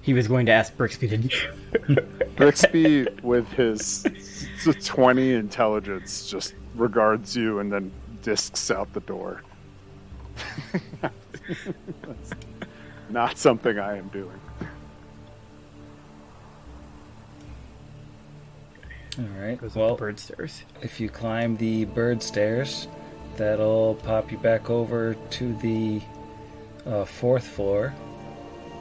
he was going to ask Brixby to. Brixby, with his 20 intelligence, just regards you and then discs out the door. That's not something I am doing. All right. Goes up Well, the bird stairs. if you climb the bird stairs, that'll pop you back over to the 4th floor,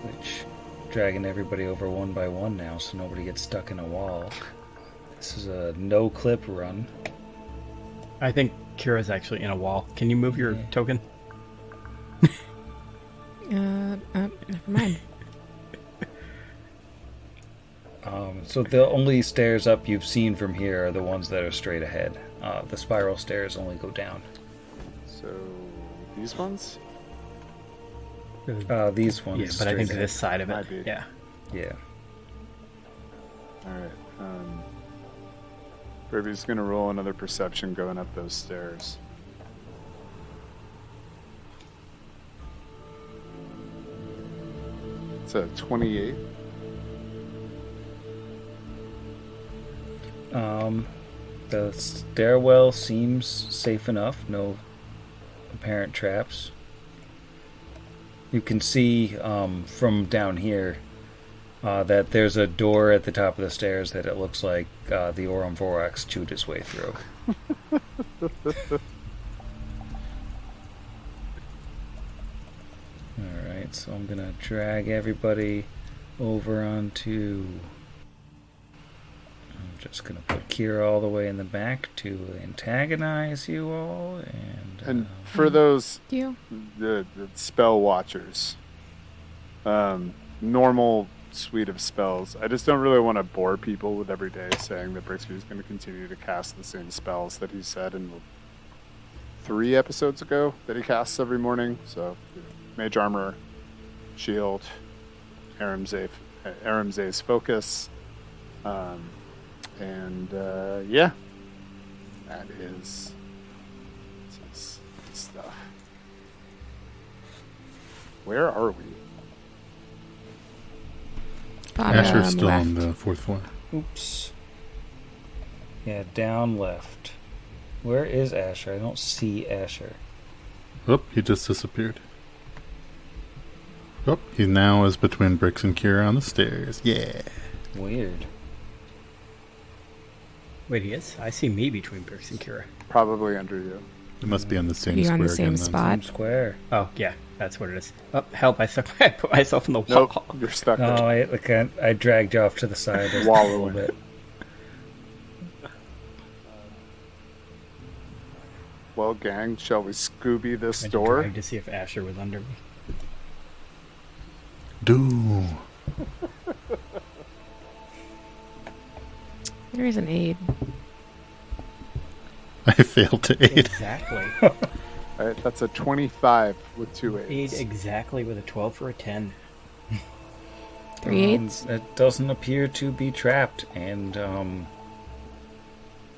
which dragging everybody over one by one now, so nobody gets stuck in a wall. This is a no-clip run. I think Kira's actually in a wall. Can you move your token? Never mind. So the only stairs up you've seen from here are the ones that are straight ahead. The spiral stairs only go down. So these ones? These ones. Yeah, but I straight think ahead. this side of Might it. be. Yeah. Yeah. All right. Burby's gonna roll another perception going up those stairs. It's a 28. The stairwell seems safe enough. No apparent traps. You can see from down here that there's a door at the top of the stairs that it looks like the Aurum Vorax chewed its way through. Alright, so I'm gonna drag everybody over onto... I'm just gonna put Kira all the way in the back to antagonize you all, And for those You. the spell watchers, normal suite of spells. I just don't really want to bore people with every day saying that Brixby is going to continue to cast the same spells that he said in 3 episodes ago that he casts every morning. So, Mage Armor, Shield, Aramze's Focus, and yeah, that is stuff. Where are we? Asher's still left. on the 4th floor. Oops. Yeah, down left. Where is Asher? I don't see Asher. Oh, he just disappeared. Oh, he now is between Brix and Kira on the stairs. Yeah. Weird. Wait, he is? I see me between Brix and Kira. Probably under you. It must be on the same Be square on the same again, then. spot. Same square. Oh, yeah, that's what it is. Oh, help, I put myself in the wall. Nope, you're stuck there. Oh, I dragged you off to the side a Wallowing. little bit. Well, gang, shall we Scooby this I had to door? drag to see if Asher was under me. Do. There is an aid. I failed to aid. Exactly. All right, that's a 25 with 2 Aid aids. exactly with a 12 for a 10. 3 aids. It doesn't appear to be trapped, and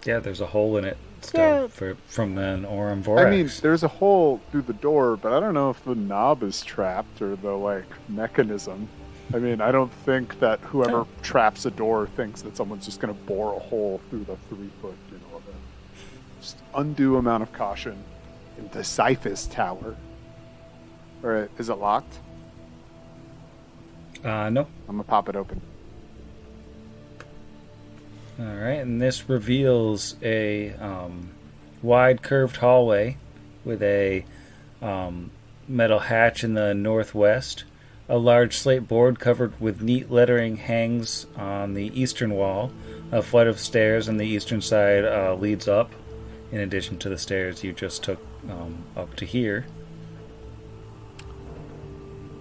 yeah, there's a hole in it still from an Aurum Vorax. I mean, there's a hole through the door, but I don't know if the knob is trapped or the mechanism. I mean, I don't think that whoever traps a door thinks that someone's just going to bore a hole through the 3-foot, just undue amount of caution in the Siphus Tower. All right, is it locked? No. I'm gonna pop it open. All right, and this reveals a wide curved hallway with a metal hatch in the northwest. A large slate board covered with neat lettering hangs on the eastern wall. A flight of stairs on the eastern side leads up, in addition to the stairs you just took up to here.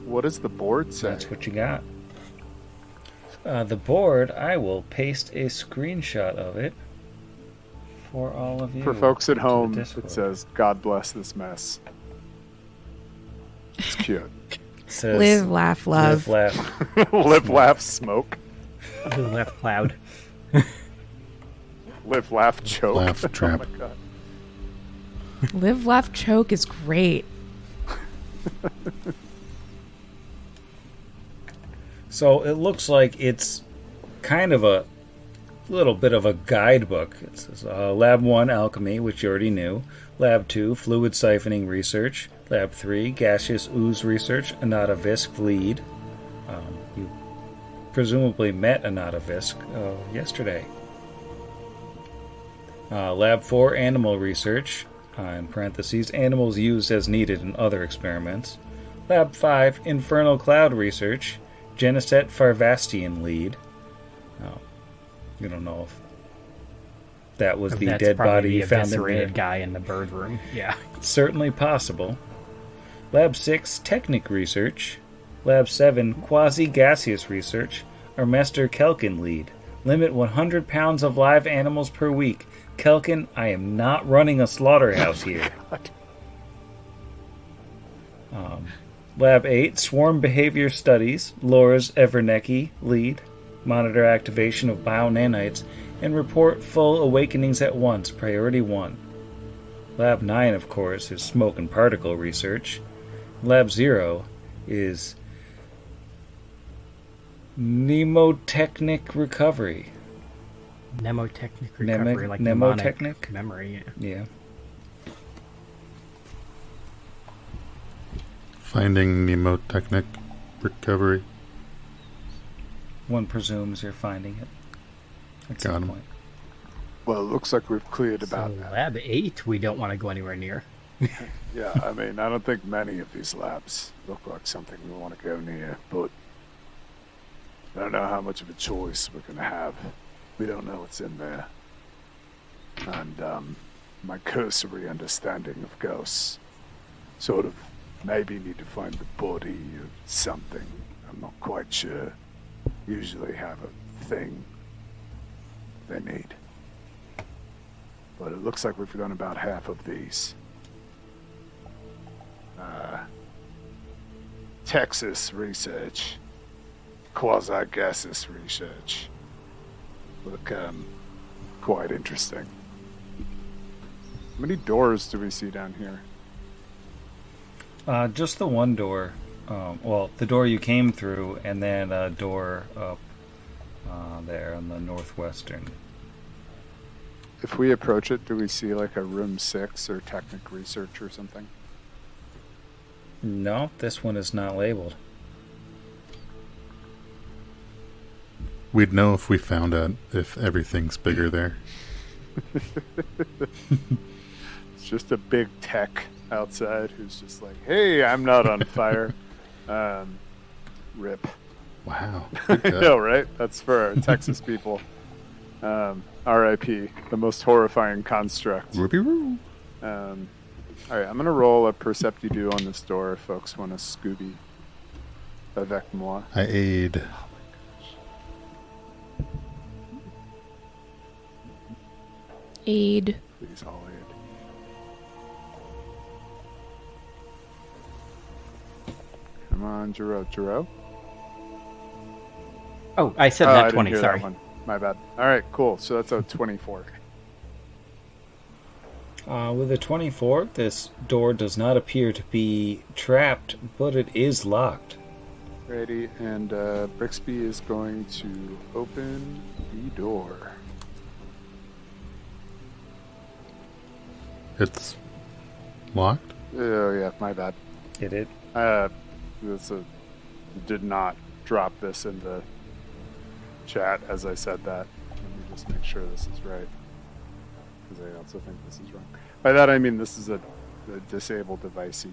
What does the board say? That's what you got. The board, I will paste a screenshot of it for all of you. For folks at to the home, Discord. it says, "God bless this mess." It's cute. It says, Live, laugh, love. Live, laugh. Live, laugh, smoke. The left cloud. Live, laugh, choke. Laugh, trap. Oh my god. Live, laugh, choke is great. So it looks like it's kind of a little bit of a guidebook. It says Lab 1, Alchemy, which you already knew. Lab 2, Fluid Siphoning Research. Lab 3, Gaseous Ooze Research, Anata Visk Lead. You presumably met Anata Visk yesterday. Lab 4, Animal Research, in parentheses, animals used as needed in other experiments. Lab 5, Infernal Cloud Research, Geneset Farvastian Lead. You don't know if that was the That's dead probably body the found in eviscerated the... guy in the bird room. Yeah. Certainly possible. Lab 6, Technic Research. Lab 7, Quasi-Gaseous Research, Armester Kelkin Lead. Limit 100 pounds of live animals per week. Kelkin, I am not running a slaughterhouse here. Lab 8, Swarm Behavior Studies. Laura's Evernecki, lead. Monitor activation of bio-nanites and report full awakenings at once, priority 1. Lab 9, of course, is smoke and particle research. Lab 0 is mnemotechnic recovery. Mnemotechnic recovery, like mnemotechnic? mnemonic memory. Yeah. Finding mnemotechnic recovery. One presumes you're finding it at Got some him. point. Well, it looks like we've cleared So about that. lab 8, we don't want to go anywhere near. Yeah, I mean, I don't think many of these labs look like something we want to go near, but I don't know how much of a choice we're going to have. We don't know what's in there. And my cursory understanding of ghosts sort of maybe need to find the body of something. I'm not quite sure. Usually have a thing they need. But it looks like we've done about half of these. Texas research, quasi-gaseous research. Look, quite interesting. How many doors do we see down here? Just the one door. Well, the door you came through, and then a door up there on the northwestern. If we approach it, do we see like a room 6 or technic research or something? No, this one is not labeled. We'd know if we found out if everything's bigger there. It's just a big tech outside who's just like, hey, I'm not on fire. Rip. Wow. I know, right? That's for our Texas people. R.I.P. The most horrifying construct. Ruby-roo. All right, I'm going to roll a Percepti-Do on this door if folks want to Scooby avec moi. I aid. Aid. Please, all aid. Come on, Jiro. Oh, I said I that didn't 20, hear sorry. that one. My bad. All right, cool. So that's a 24. With a 24, this door does not appear to be trapped, but it is locked. Ready, and Brixby is going to open the door. It's locked? Oh, yeah, my bad. Did it? Did not drop this in the chat as I said that. Let me just make sure this is right, because I also think this is wrong. By that I mean this is a disabled device.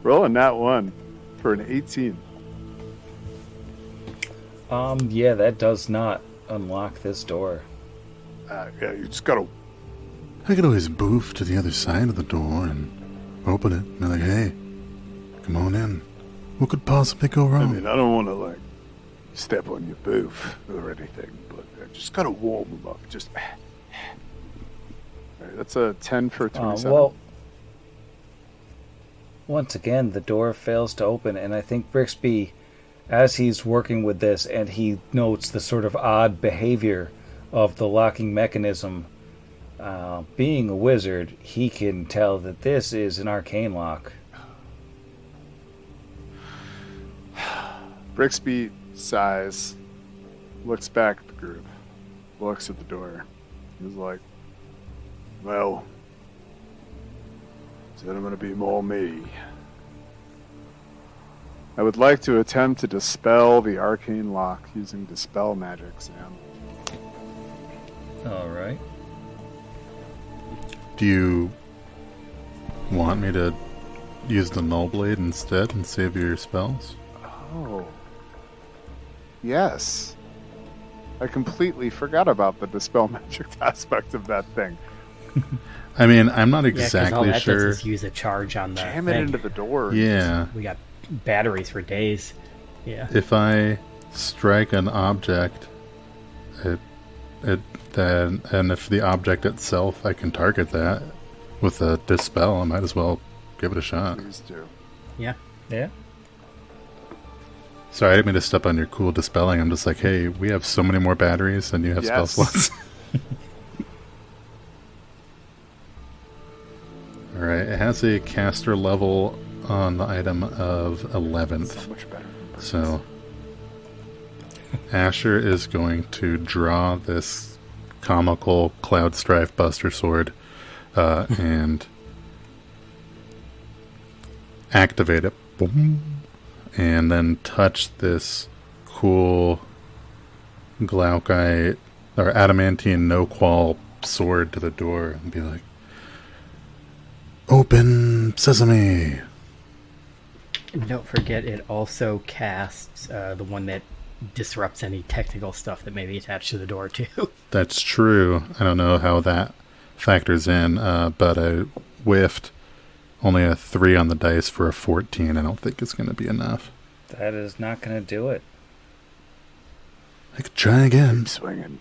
Rolling that one for an 18. Yeah, that does not unlock this door. Yeah, you just gotta. I could always boof to the other side of the door and open it and be like, hey, come on in. What could possibly go I wrong? mean, I don't want to like step on your booth or anything, but I just gotta warm them up. Just. All right, that's a 10 for 27. Well, once again, the door fails to open, and I think Brixby, as he's working with this, and he notes the sort of odd behavior of the locking mechanism, being a wizard, he can tell that this is an arcane lock. Brixby sighs, looks back at the group, looks at the door. He's like, well, said I'm gonna be more me. I would like to attempt to dispel the arcane lock using dispel magic, Sam. All right. Do you want me to use the Null Blade instead and save your spells? Oh. Yes. I completely forgot about the dispel magic aspect of that thing. I mean, I'm not Yeah, 'cause all exactly that sure. does is use a charge on the Jam it thing. into the door. Yeah. We got batteries for days. Yeah. If I strike an object, and if the object itself, I can target that with a dispel, I might as well give it a shot. Please do. Yeah. Yeah. Sorry, I didn't mean to step on your cool dispelling. I'm just like, hey, we have so many more batteries than you have spell Yes. slots. Alright, it has a caster level on the item of 11th. So much better. So Asher is going to draw this comical Cloud Strife Buster Sword and activate it. Boom. And then touch this cool Glaukite or adamantine no qual sword to the door and be like, "Open sesame." And don't forget, it also casts the one that disrupts any technical stuff that may be attached to the door, too. That's true. I don't know how that factors in, but I whiffed. Only a 3 on the dice for a 14. I don't think it's going to be enough. That is not going to do it. I could try again. Keep swinging.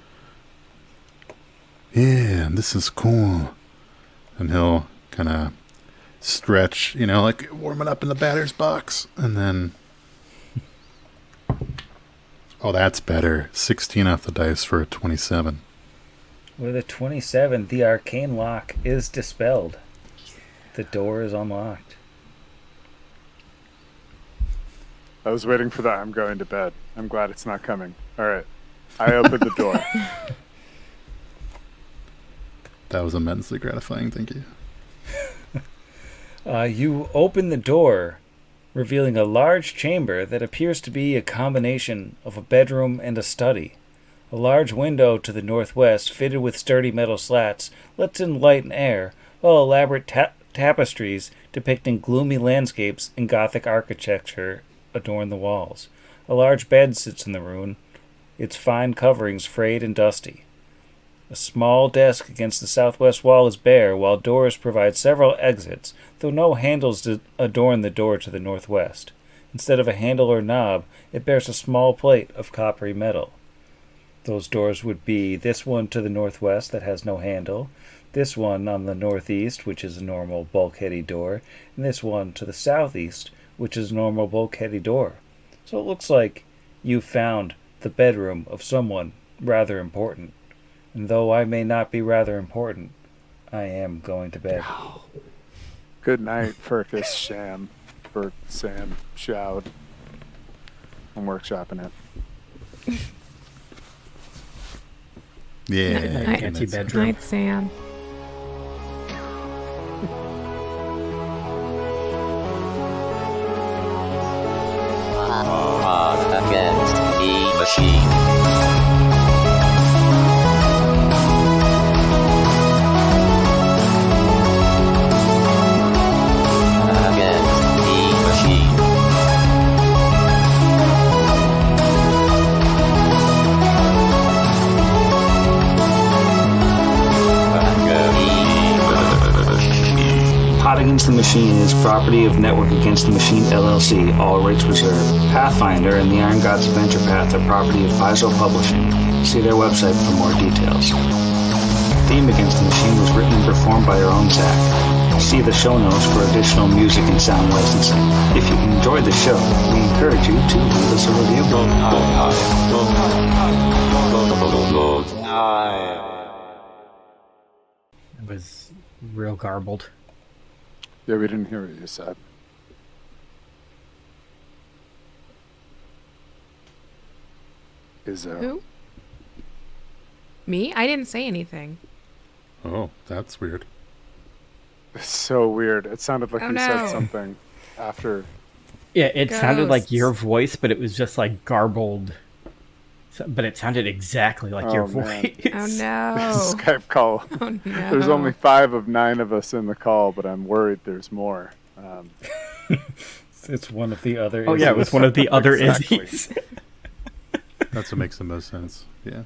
Yeah, this is cool. And he'll kind of stretch, like warming up in the batter's box. And then... Oh, that's better. 16 off the dice for a 27. With a 27, the arcane lock is dispelled. The door is unlocked. I was waiting for that. I'm going to bed. I'm glad it's not coming. All right. I opened the door. That was immensely gratifying, thank you. You open the door, revealing a large chamber that appears to be a combination of a bedroom and a study. A large window to the northwest, fitted with sturdy metal slats, lets in light and air, while elaborate tapestries depicting gloomy landscapes and Gothic architecture adorn the walls. A large bed sits in the room, its fine coverings frayed and dusty. A small desk against the southwest wall is bare, while doors provide several exits, though no handles adorn the door to the northwest. Instead of a handle or knob, it bears a small plate of coppery metal. Those doors would be this one to the northwest that has no handle, this one on the northeast, which is a normal bulkheady door, and this one to the southeast, which is a normal bulkheady door. So it looks like you found the bedroom of someone rather important. And though I may not be rather important, I am going to bed. Good night, Furcus Sham. For Sam Shoud. I'm workshopping it. Yeah. Fancy bedroom. Night, Sam. Against the machine. Against the machine. Hot Against the Machine is property of Network Against the Machine LLC, all rights reserved. Pathfinder and the Iron Gods Adventure Path are property of Paizo Publishing. See their website for more details. Theme Against the Machine was written and performed by our own Zach. See the show notes for additional music and sound licensing. If you enjoyed the show, we encourage you to leave us a review. It was real garbled. Yeah, we didn't hear what you said. Izzo. Who? Me? I didn't say anything. Oh, that's weird. It's so weird. It sounded like Oh, you no. said something after. Yeah, it sounded like Ghosts. your voice, but it was just like garbled. But it sounded exactly like your Oh, man. voice. Oh This no. Skype call. Oh no. There's only 5 of 9 of us in the call, but I'm worried there's more. It's one of the other. Oh yeah, it was one of the other Exactly. Izzies. That's what makes the most sense. Yeah.